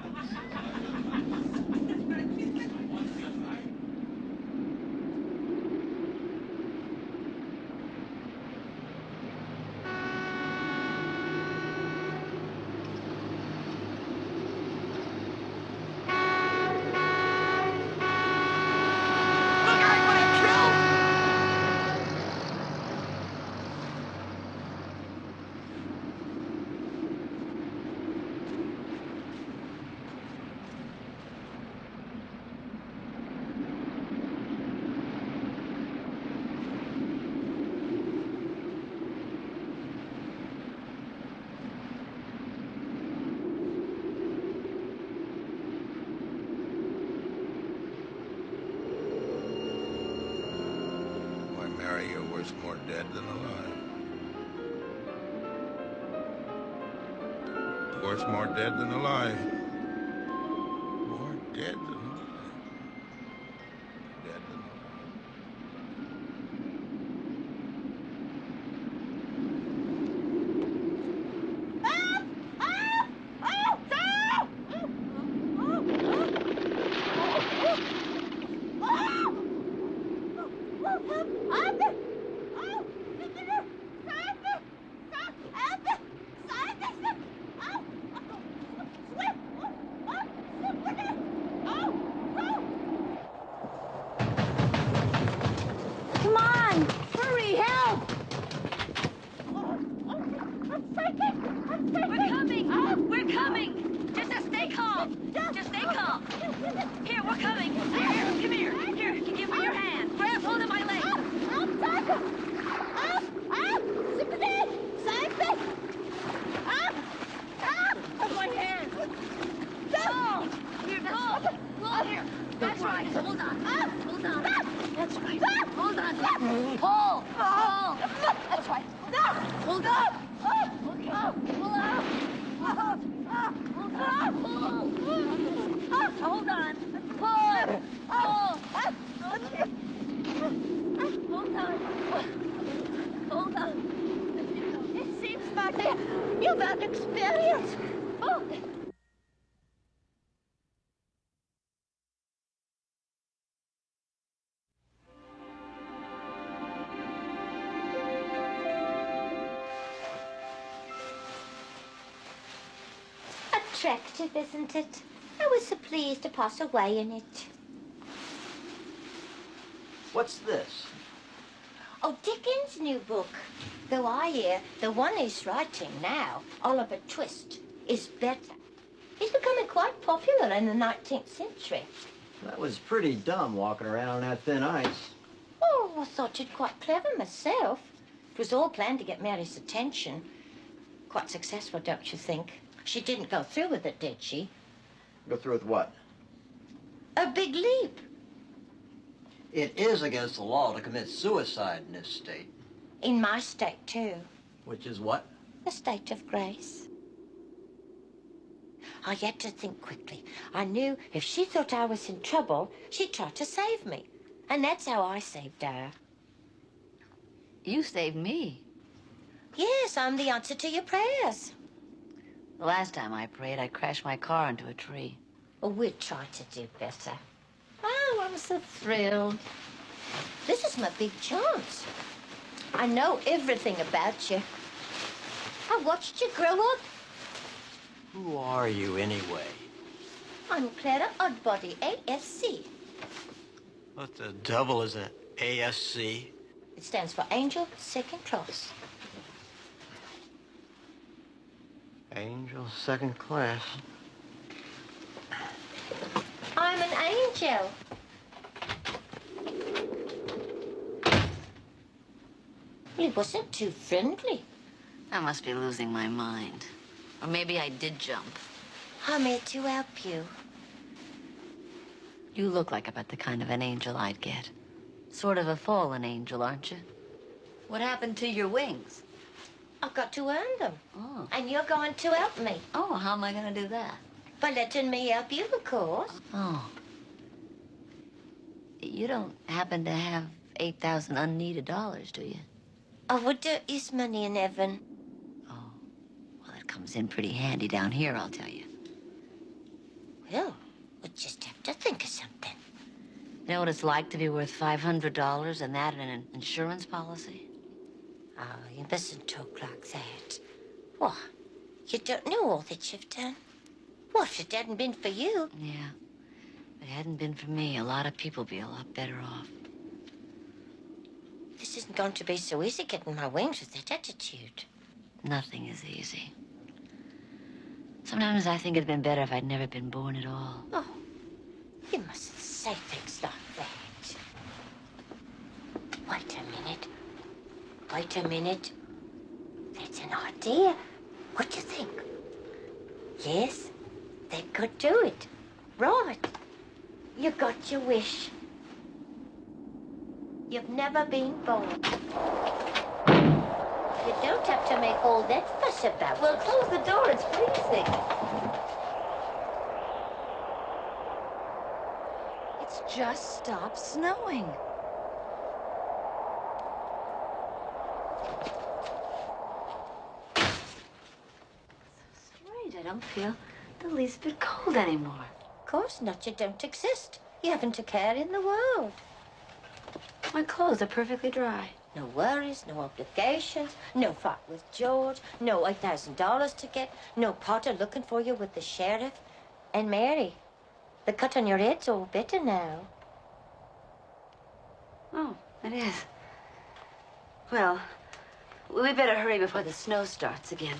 Speaker 12: Mary, you're worth more dead than alive. Worth more dead than alive. More dead than alive. Dead than
Speaker 3: Come on! Hurry, help!
Speaker 13: We're coming! We're coming! Just stay calm! Just stay calm! Here, we're coming! Here, come here! Here, give me your hand! Grab hold of my leg!
Speaker 3: Of my hand!
Speaker 13: Pull! Here, pull! Here! That's right! Hold on! Hold on! That's right! Hold on! Pull! Pull! That's right! Hold on! Okay. Pull out! Hold on! Pull! Pull! Okay. Hold on! Hold on!
Speaker 3: It seems like you've had experience. Oh. Attractive, isn't it? I was so pleased to pass away in it.
Speaker 23: What's this?
Speaker 3: Oh, Dickens' new book. Though I hear the one he's writing now, Oliver Twist, is better. He's becoming quite popular in the 19th century.
Speaker 23: That was pretty dumb walking around on that thin ice.
Speaker 3: Oh, I thought you'd quite clever myself. It was all planned to get Mary's attention. Quite successful, don't you think? She didn't go through with it, did she?
Speaker 23: Go through with what?
Speaker 3: A big leap.
Speaker 23: It is against the law to commit suicide in this state.
Speaker 3: In my state, too.
Speaker 23: Which is what?
Speaker 3: The state of grace. I had to think quickly. I knew if she thought I was in trouble, she'd try to save me. And that's how I saved her.
Speaker 1: You saved me.
Speaker 3: Yes, I'm the answer to your prayers.
Speaker 1: The last time I prayed, I crashed my car into a tree.
Speaker 3: Well, we'll try to do better. Oh, I'm so thrilled. This is my big chance. I know everything about you. I watched you grow up.
Speaker 23: Who are you, anyway?
Speaker 3: I'm Clara Oddbody, ASC.
Speaker 23: What the devil is an ASC?
Speaker 3: It stands for Angel Second Cross.
Speaker 19: Angel second class.
Speaker 3: I'm an angel. He wasn't too friendly.
Speaker 1: I must be losing my mind. Or maybe I did jump.
Speaker 3: I'm here to help you.
Speaker 1: You look like about the kind of an angel I'd get. Sort of a fallen angel, aren't you? What happened to your wings?
Speaker 3: I've got to earn them.
Speaker 1: Oh.
Speaker 3: And you're going to help me.
Speaker 1: Oh, how am I going to do that?
Speaker 3: By letting me help you, of course.
Speaker 1: Oh. You don't happen to have 8,000 unneeded dollars, do you?
Speaker 3: Oh, well, there is money in heaven.
Speaker 1: Oh. Well, it comes in pretty handy down here, I'll tell you.
Speaker 3: Well, we'll just have to think of something.
Speaker 1: You know what it's like to be worth $500 and that in an insurance policy?
Speaker 3: Oh, you mustn't talk like that. What? You don't know all that you've done? What if it hadn't been for you?
Speaker 1: Yeah. If it hadn't been for me, a lot of people would be a lot better off.
Speaker 3: This isn't going to be so easy getting my wings with that attitude.
Speaker 1: Nothing is easy. Sometimes I think it'd been better if I'd never been born at all.
Speaker 3: Oh, you mustn't say things like that. Wait a minute. Wait a minute. That's an idea. What do you think? Yes, they could do it. Right. You got your wish. You've never been born. You don't have to make all that fuss about it.
Speaker 1: Well, close the door. It's freezing. It's just stopped snowing. I don't feel the least bit cold anymore.
Speaker 3: Of course not. You don't exist. You haven't a care in the world.
Speaker 1: My clothes are perfectly dry.
Speaker 3: No worries, no obligations, no fight with George, no $8,000 to get, no Potter looking for you with the sheriff. And Mary, the cut on your head's all better now.
Speaker 1: Oh, it is. Well, we better hurry before the snow starts again.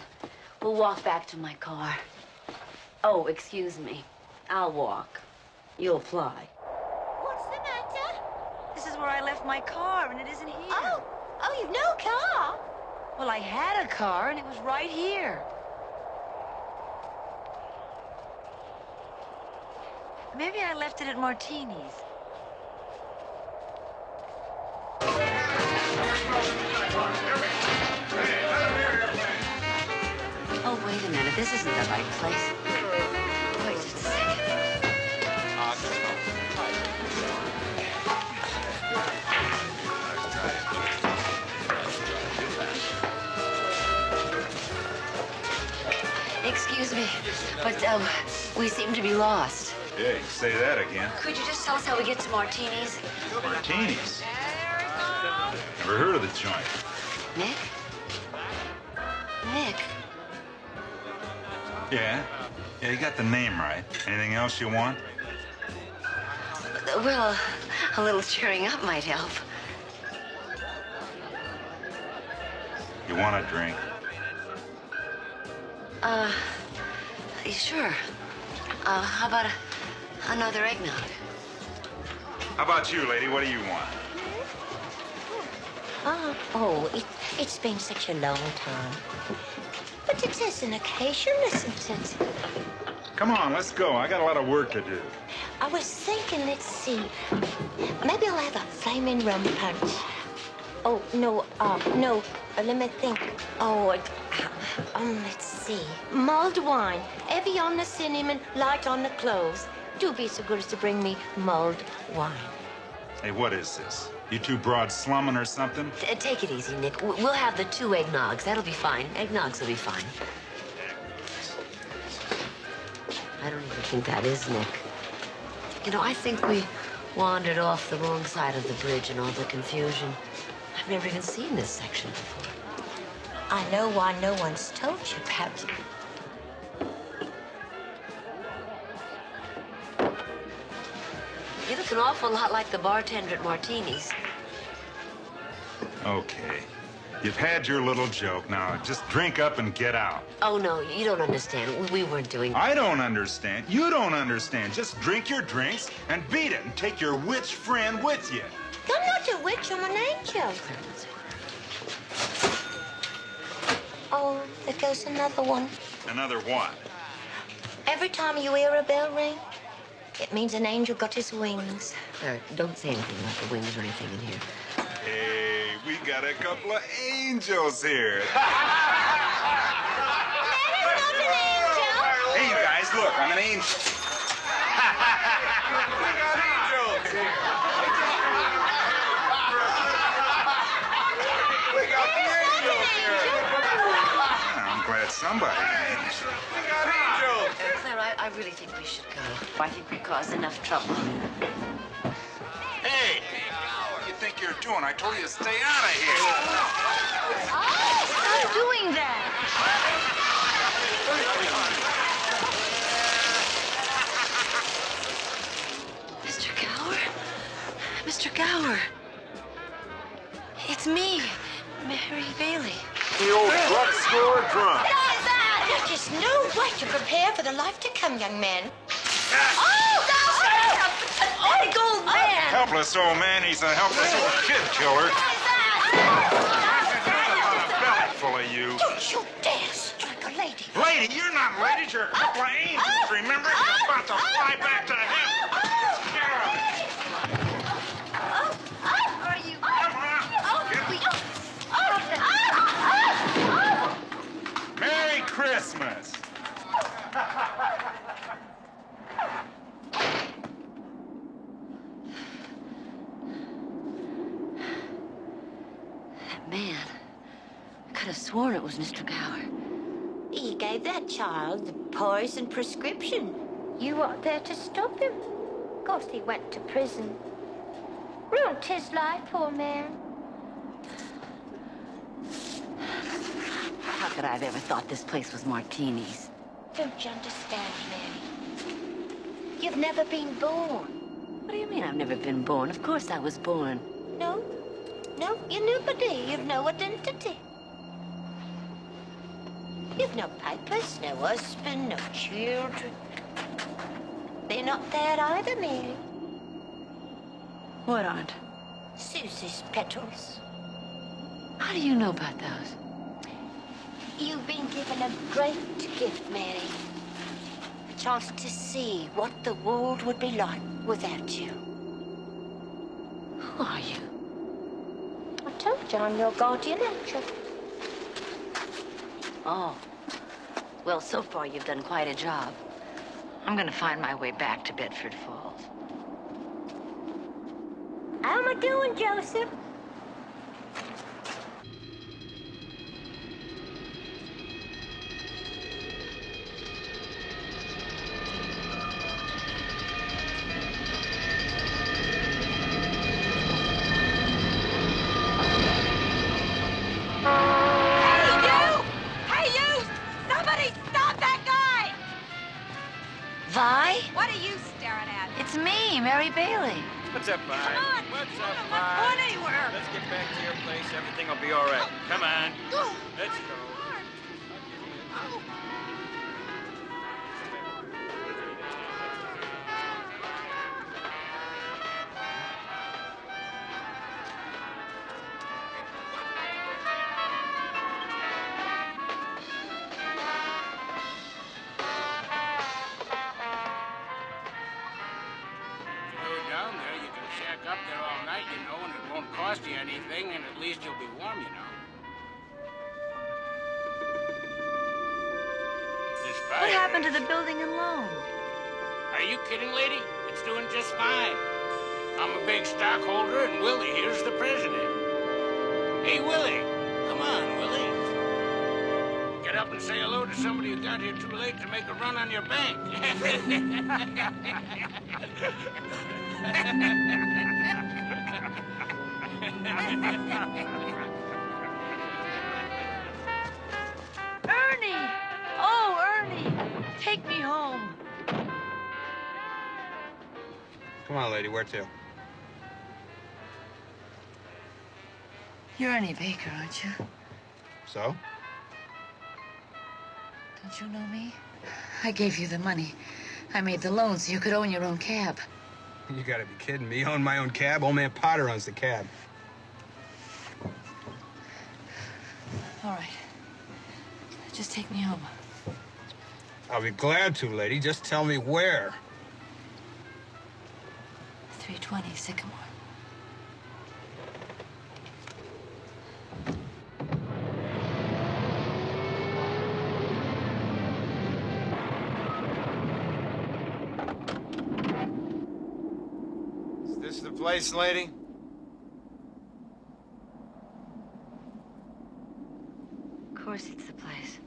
Speaker 1: We'll walk back to my car. Oh, excuse me. I'll walk. You'll fly.
Speaker 3: What's the matter?
Speaker 1: This is where I left my car, and it isn't here.
Speaker 3: Oh, you've no car?
Speaker 1: Well, I had a car, and it was right here. Maybe I left it at Martini's. Oh, wait a minute. This isn't the right place. Wait just a second. Excuse me, but we seem to be lost.
Speaker 6: Yeah, you say that again.
Speaker 1: Could you just tell us how we get to Martini's?
Speaker 6: Martinis? Never heard of the joint.
Speaker 1: Nick? Nick?
Speaker 6: Yeah? Yeah, you got the name right. Anything else you want?
Speaker 1: Well, a little cheering up might help.
Speaker 6: You want a drink?
Speaker 1: Sure. How about another eggnog?
Speaker 6: How about you, lady? What do you want?
Speaker 3: It's been such a long time. But it is an occasion, isn't it?
Speaker 6: Come on, let's go. I got a lot of work to do.
Speaker 3: I was thinking, let's see. Maybe I'll have a flaming rum punch. Oh, no, no. Let me think. Let's see. Mulled wine. Heavy on the cinnamon, light on the cloves. Do be so good as to bring me mulled wine.
Speaker 6: Hey, what is this? You two broad slumming or something?
Speaker 1: Take it easy, Nick. We'll have the 2 eggnogs. That'll be fine. Eggnogs will be fine. I don't even think that is Nick. You know, I think we wandered off the wrong side of the bridge in all the confusion. I've never even seen this section before.
Speaker 3: I know why no one's told you about it.
Speaker 1: You look an awful lot like the bartender at Martini's.
Speaker 6: Okay. You've had your little joke. Now, just drink up and get out.
Speaker 5: Oh, no, you don't understand. We weren't doing...
Speaker 6: I don't understand. You don't understand. Just drink your drinks and beat it and take your witch friend with you.
Speaker 3: I'm not a witch, I'm an angel. Oh, there goes another one.
Speaker 6: Another what?
Speaker 3: Every time you hear a bell ring, it means an angel got his wings.
Speaker 5: Don't say anything about the wings or anything in here.
Speaker 6: Hey, we got a couple of angels here. Hey, you guys, look, I'm an angel. We got angels. We got the angels here. I'm glad somebody knows. We got angels.
Speaker 13: Clara, I really think we should go. I think we caused enough trouble.
Speaker 6: Hey, what do you think you're doing? I told you to stay out of here.
Speaker 13: Stop doing that. Mr. Gower? Mr. Gower. It's me, Mary Bailey.
Speaker 12: The old drugstore drunk.
Speaker 3: There is no way to prepare for the life to come, young man.
Speaker 13: An old man!
Speaker 6: Helpless old man, he's a helpless old kid killer. A belly full of you.
Speaker 3: Don't you dare strike a lady.
Speaker 6: Lady, you're not ladies, you're a couple of angels, remember? You're about to fly back to heaven. Scare 'em.
Speaker 13: Are you...
Speaker 6: Merry Christmas.
Speaker 13: That man. I could have sworn it was Mr. Gower.
Speaker 3: He gave that child the poison prescription. You weren't there to stop him. Of course, he went to prison. Ruined his life, poor man.
Speaker 13: How could I have ever thought this place was Martini's?
Speaker 3: Don't you understand, Mary? You've never been born.
Speaker 13: What do you mean I've never been born? Of course I was born.
Speaker 3: No, you're nobody. You've no identity. You've no papers, no husband, no children. They're not there either, Mary.
Speaker 13: What aren't?
Speaker 3: Susie's petals.
Speaker 13: How do you know about those?
Speaker 3: You've been given a great gift, Mary. A chance to see what the world would be like without you.
Speaker 13: Who are you?
Speaker 3: I told you I'm your guardian angel.
Speaker 13: Oh. Well, so far you've done quite a job. I'm gonna find my way back to Bedford Falls.
Speaker 3: How am I doing, Joseph?
Speaker 13: What are you staring at? It's me, Mary Bailey.
Speaker 17: What's up, Vi?
Speaker 13: Come on.
Speaker 17: What's
Speaker 13: Come
Speaker 17: up,
Speaker 13: on,
Speaker 17: Vi?
Speaker 13: let's go anywhere.
Speaker 17: Let's get back to your place. Everything will be all right. Come on. Let's go. Down there, you can shack up there all night, you know, and it won't cost you anything, and at least you'll be warm, you know. This fire...
Speaker 13: What happened to the building and loan?
Speaker 17: Are you kidding, lady? It's doing just fine. I'm a big stockholder, and Willie here's the president. Hey, Willie. Come on, Willie. Get up and say hello to somebody who got here too late to make a run on your bank.
Speaker 13: Ernie! Oh, Ernie! Take me home.
Speaker 7: Come on, lady, where to?
Speaker 1: You're Ernie Baker, aren't you?
Speaker 21: So?
Speaker 1: Don't you know me? I gave you the money. I made the loan so you could own your own cab.
Speaker 21: You gotta be kidding me. You own my own cab? Old man Potter owns the cab.
Speaker 1: All right. Just take me home.
Speaker 21: I'll be glad to, lady. Just tell me where.
Speaker 1: 320 Sycamore.
Speaker 21: Is this the place, lady?
Speaker 1: Of course it's the place.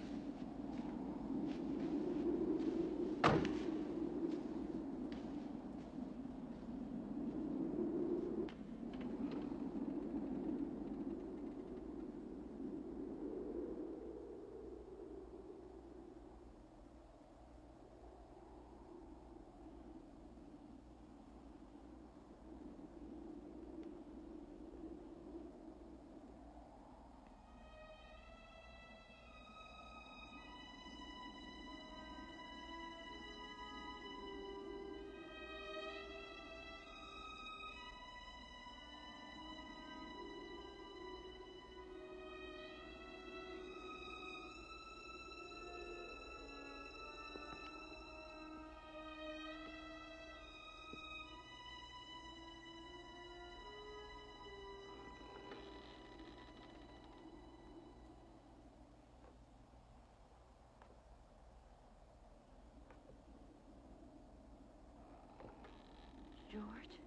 Speaker 1: George?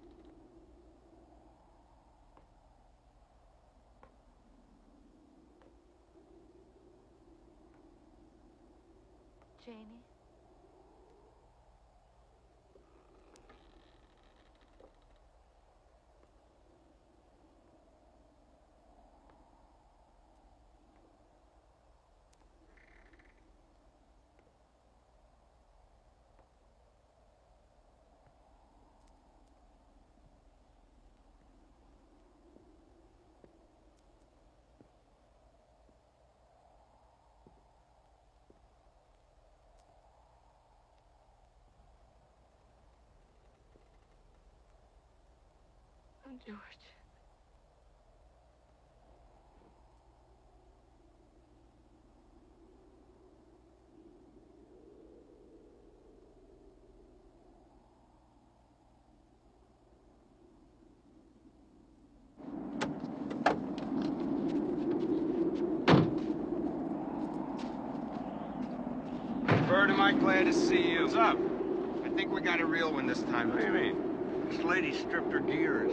Speaker 1: Janie? Oh, George.
Speaker 21: Bird, am I glad to see you. What's up? I think we got a real one this time. What do you mean? This lady stripped her gears.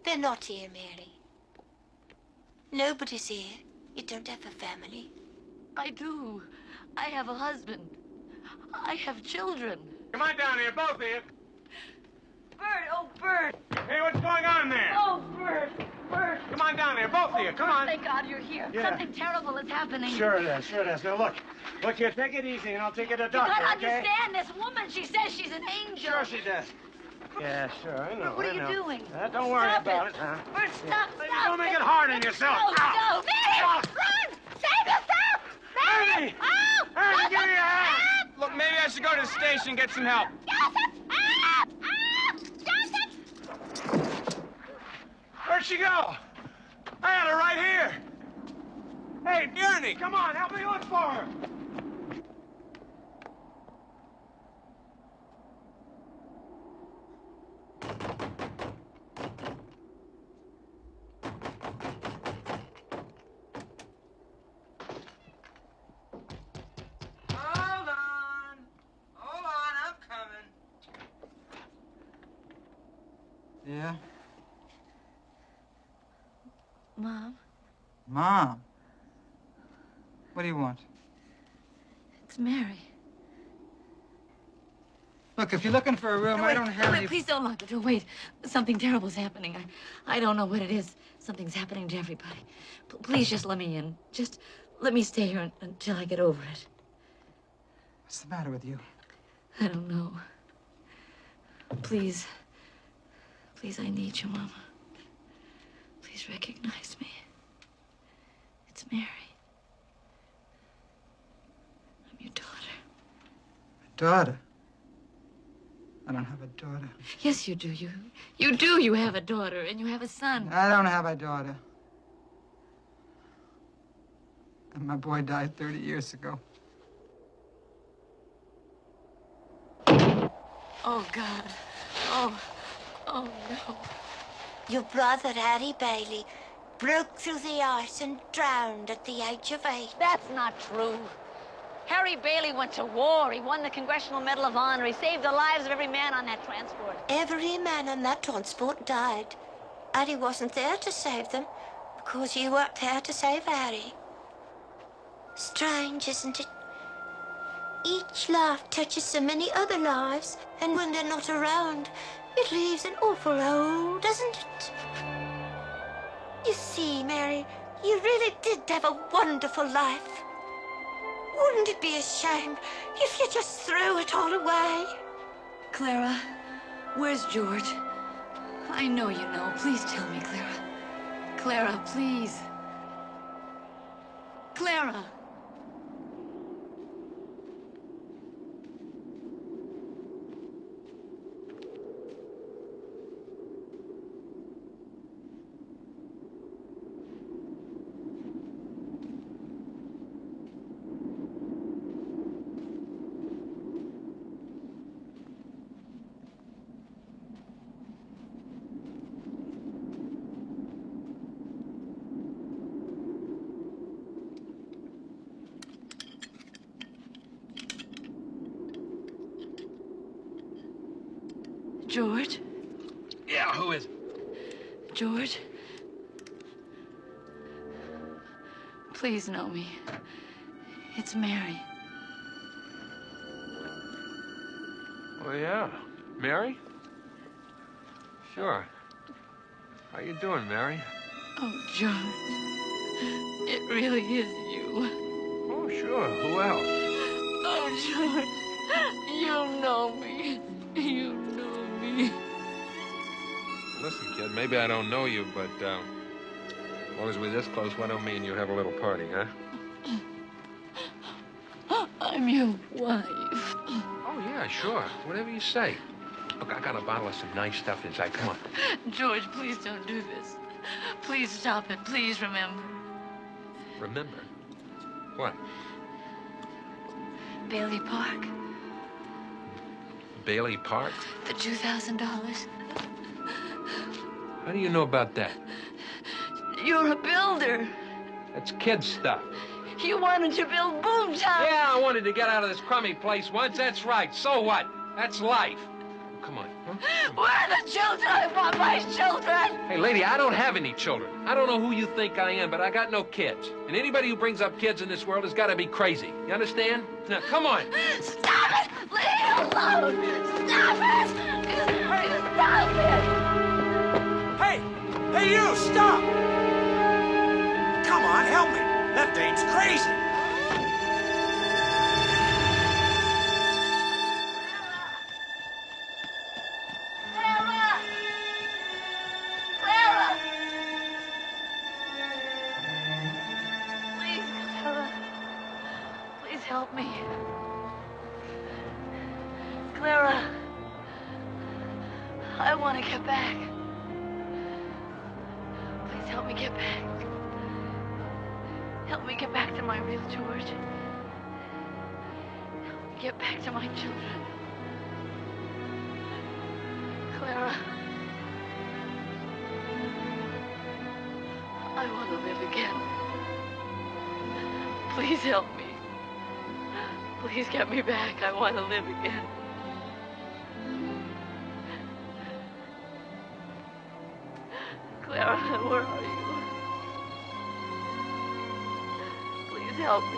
Speaker 3: They're not here, Mary. Nobody's here. You don't have a family.
Speaker 1: I do. I have a husband. I have children.
Speaker 21: Come on down here, both of you.
Speaker 1: Bert, oh, Bert.
Speaker 21: Hey, what's going on there?
Speaker 1: Oh, Bert, Bert.
Speaker 21: Come on down here, both of you. Come on.
Speaker 1: Thank God you're here.
Speaker 21: Yeah.
Speaker 1: Something terrible is happening.
Speaker 21: Sure it is, sure it is. Now, look here, take it easy, and I'll take you to the doctor,
Speaker 1: You gotta
Speaker 21: okay?
Speaker 1: understand this woman. She says she's an angel.
Speaker 21: Sure she does. Yeah, sure, I know.
Speaker 1: What are
Speaker 21: I know.
Speaker 1: you doing?
Speaker 21: Don't worry
Speaker 1: Stop
Speaker 21: about
Speaker 1: it.
Speaker 21: it. Huh?
Speaker 1: Bert, stop, stop.
Speaker 21: Don't make it hard on yourself.
Speaker 1: No,
Speaker 21: Ow.
Speaker 1: no. Mary, run! Save yourself! Mary!
Speaker 21: Ernie!
Speaker 1: Oh!
Speaker 21: Ernie, give me your hand!
Speaker 1: Help!
Speaker 21: Look, maybe I should go to the station and get some help.
Speaker 1: Joseph! Help! Joseph!
Speaker 21: Where'd she go? I had her right here. Hey, Ernie, come on, help me look for her.
Speaker 10: Hold on, I'm coming.
Speaker 19: Yeah?
Speaker 1: Mom,
Speaker 19: Mom. What do you want?
Speaker 1: it's Mary.
Speaker 19: Look, if you're looking for a room,
Speaker 1: No,
Speaker 19: I
Speaker 1: wait,
Speaker 19: don't have
Speaker 1: wait,
Speaker 19: any...
Speaker 1: Please don't lock the door. Wait, something terrible's happening. I don't know what it is. Something's happening to everybody. Please just let me in. Just let me stay here until I get over it.
Speaker 19: What's the matter with you?
Speaker 1: I don't know. Please. Please, I need you, Mama. Please. Please recognize me. It's Mary. I'm your daughter.
Speaker 2: Daughter? I don't have a daughter.
Speaker 1: Yes, you do. You do. You have a daughter, and you have a son.
Speaker 2: I don't have a daughter. And my boy died 30 years ago.
Speaker 1: Oh, God. Oh no.
Speaker 3: Your brother, Harry Bailey, broke through the ice and drowned at the age of 8.
Speaker 20: That's not true. Harry Bailey went to war. He won the Congressional Medal of Honor. He saved the lives of every man on that transport.
Speaker 3: Every man on that transport died. Harry wasn't there to save them, because you weren't there to save Harry. Strange, isn't it? Each life touches so many other lives, and when they're not around, it leaves an awful hole, doesn't it? You see, Mary, you really did have a wonderful life. Wouldn't it be a shame if you just threw it all away?
Speaker 1: Clara, where's George? I know you know. Please tell me, Clara. Clara, please. Clara! George?
Speaker 15: Yeah, who is it?
Speaker 1: George? Please know me. It's Mary.
Speaker 15: Oh, yeah. Mary? Sure. How you doing, Mary?
Speaker 1: Oh, George. It really is you.
Speaker 15: Oh, sure. Who else?
Speaker 1: Oh, George. You know me. You know me.
Speaker 15: Listen, kid, maybe I don't know you, but as long as we're this close, why don't me and you have a little party, huh?
Speaker 1: I'm your wife.
Speaker 15: Oh, yeah, sure. Whatever you say. Look, I got a bottle of some nice stuff inside. Come on.
Speaker 1: George, please don't do this. Please stop it. Please remember.
Speaker 15: Remember? What?
Speaker 1: Bailey Park.
Speaker 15: Bailey Park?
Speaker 1: The $2,000.
Speaker 15: How do you know about that?
Speaker 1: You're a builder.
Speaker 15: That's kid stuff.
Speaker 1: You wanted to build Boomtown.
Speaker 15: Yeah, I wanted to get out of this crummy place once. That's right. So what? That's life. Come on. Huh?
Speaker 1: Where are the children? I want my children.
Speaker 15: Hey, lady, I don't have any children. I don't know who you think I am, but I got no kids. And anybody who brings up kids in this world has got to be crazy. You understand? Now, come on.
Speaker 1: Stop it! Leave it alone! Stop it! Stop it!
Speaker 22: Hey, you, stop! Come on, help me. That dame's crazy.
Speaker 1: Clara! Clara! Please, Clara. Please help me. Clara. I want to get back. Please help me get back. Help me get back to my real George. Help me get back to my children. Clara. I want to live again. Please help me. Please get me back. I want to live again. Clara, where are you? Please help me.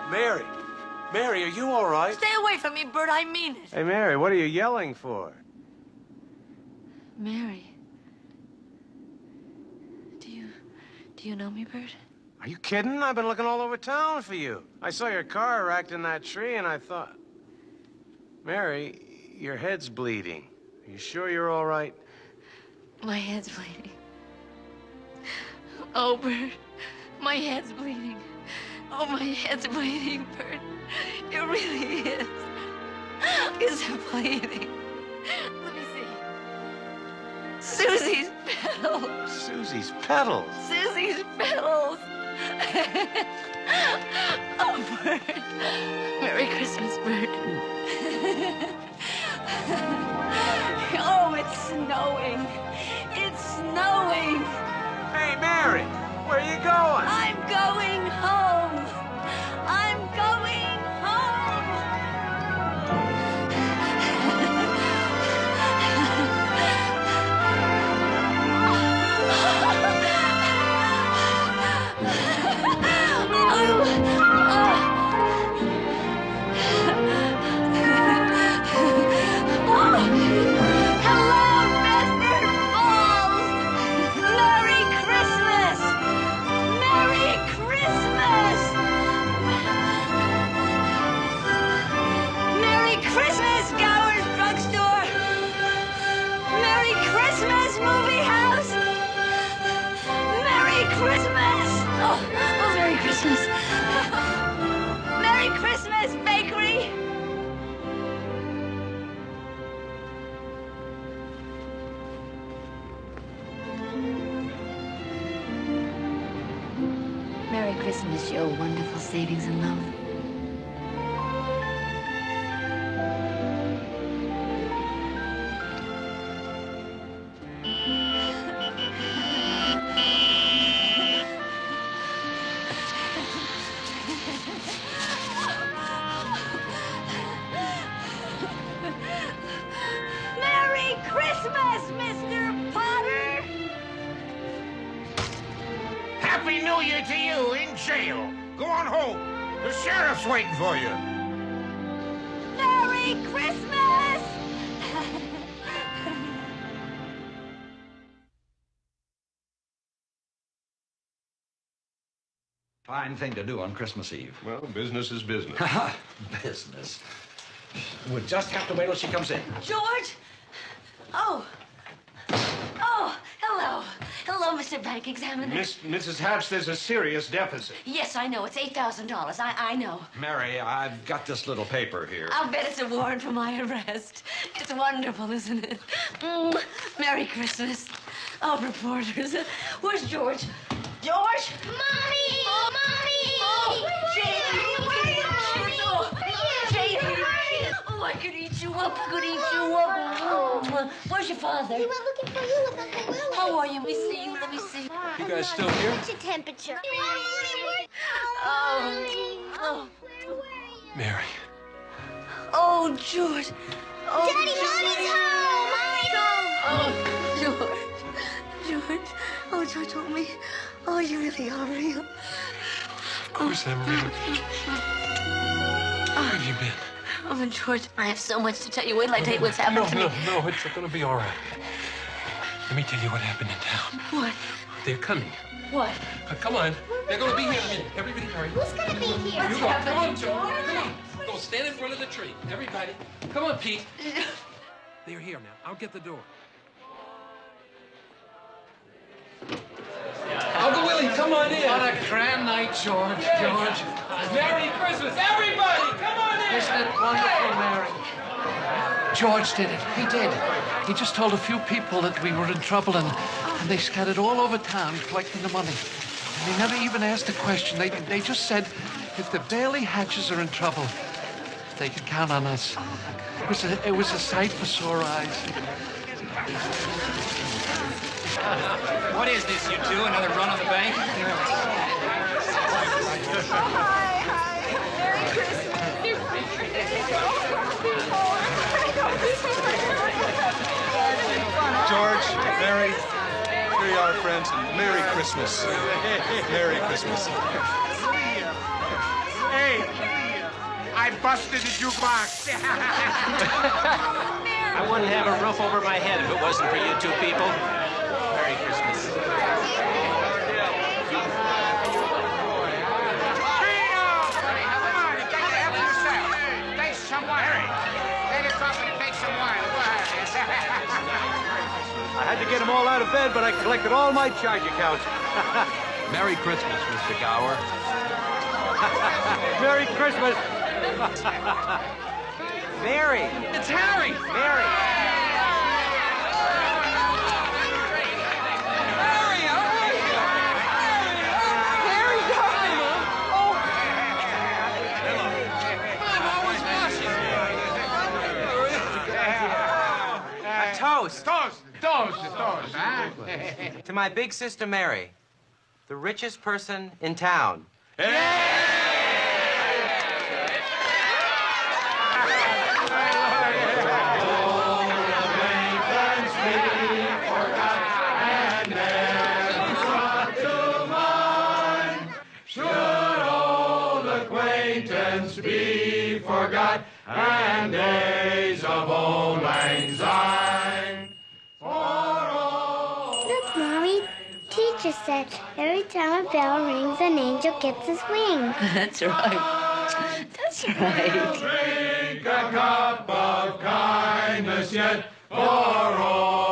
Speaker 21: Mary! Mary, are you all right?
Speaker 1: Stay away from me, Bert. I mean it.
Speaker 21: Hey, Mary, what are you yelling for?
Speaker 1: Mary, Do you know me, Bert?
Speaker 21: Are you kidding? I've been looking all over town for you. I saw your car racked in that tree, and I thought... Mary, your head's bleeding. Are you sure you're all right?
Speaker 1: My head's bleeding. Oh, Bert, my head's bleeding. Oh, my head's bleeding, Bert. It really is. Is it bleeding? Let me see. Susie's petals.
Speaker 21: Susie's petals?
Speaker 1: Susie's petals. Oh, Bert. Merry Christmas, Bert. Oh, it's snowing. It's snowing.
Speaker 21: Hey, Mary, where are you going?
Speaker 1: I'm going home. I'm going home. Merry Christmas, bakery! Merry Christmas, your wonderful savings and love. Merry Christmas, Mr. Potter!
Speaker 12: Happy New Year to you in jail. Go on home. The sheriff's waiting for you.
Speaker 1: Merry Christmas!
Speaker 8: Fine thing to do on Christmas Eve.
Speaker 11: Well, business is business.
Speaker 8: Business. We'll just have to wait till she comes in.
Speaker 1: George! Oh. Oh, hello. Hello, Mr. Bank Examiner.
Speaker 11: Mrs. Hatch, there's a serious deficit.
Speaker 1: Yes, I know. It's $8,000. I know.
Speaker 8: Mary, I've got this little paper here.
Speaker 1: I'll bet it's a warrant for my arrest. It's wonderful, isn't it? Merry Christmas. Oh, reporters. Where's George? George?
Speaker 3: Mommy!
Speaker 1: Oh,
Speaker 3: Mommy!
Speaker 1: Oh, Jane!
Speaker 3: Where are you?
Speaker 1: Oh, Jane! Oh, I could eat you up. I could eat you up. Where's your father?
Speaker 3: He went looking for you with Uncle Willie.
Speaker 1: How are you? Let me see you. Let me see.
Speaker 15: You guys still here?
Speaker 3: What's your temperature?
Speaker 1: Oh.
Speaker 15: Mary.
Speaker 1: Oh, George. Oh,
Speaker 3: Daddy, Mommy's home!
Speaker 1: Oh, George. George. Oh, George told me. Oh, you really are real.
Speaker 15: Of course I'm real. Where have you been?
Speaker 1: Oh, George, I have so much to tell you. Wait till I tell you what's happened to me.
Speaker 15: No, it's gonna be all right. Let me tell you what happened in town.
Speaker 1: What?
Speaker 15: They're coming.
Speaker 1: What?
Speaker 15: Come on. They're gonna be here in a minute. Everybody hurry.
Speaker 3: Who's gonna be here?
Speaker 15: You go. Come on, Joe. Come on. Go stand in front of the tree. Everybody. Come on, Pete. They're here now. I'll get the door. Uncle Willie, come on in.
Speaker 9: What a grand night, George. George.
Speaker 15: Merry Christmas, everybody! Come on in!
Speaker 9: Isn't it wonderful, Mary? George did it. He did. He just told a few people that we were in trouble, and they scattered all over town collecting the money. And he never even asked a question. They just said if the Bailey Hatches are in trouble, they could count on us. It was a sight for sore eyes.
Speaker 10: What is this, you two? Another run on the bank?
Speaker 11: George, Mary, here you are, friends, and Merry Christmas. Merry Christmas.
Speaker 16: Hey, I busted the jukebox.
Speaker 10: I wouldn't have a roof over my head if it wasn't for you two people. Merry Christmas.
Speaker 19: bed, but I collected all my charge accounts.
Speaker 15: Merry Christmas, Mr. Gower.
Speaker 19: Merry Christmas.
Speaker 10: Mary!
Speaker 9: It's Harry!
Speaker 10: Mary! Toast. To my big sister Mary, the richest person in town.
Speaker 4: Acquaintance be forgot, and days of old lang syne.
Speaker 14: Look, Mommy, teacher said every time a bell rings, an angel gets his wings.
Speaker 1: That's right. That's right.
Speaker 4: Drink a cup of kindness yet for all.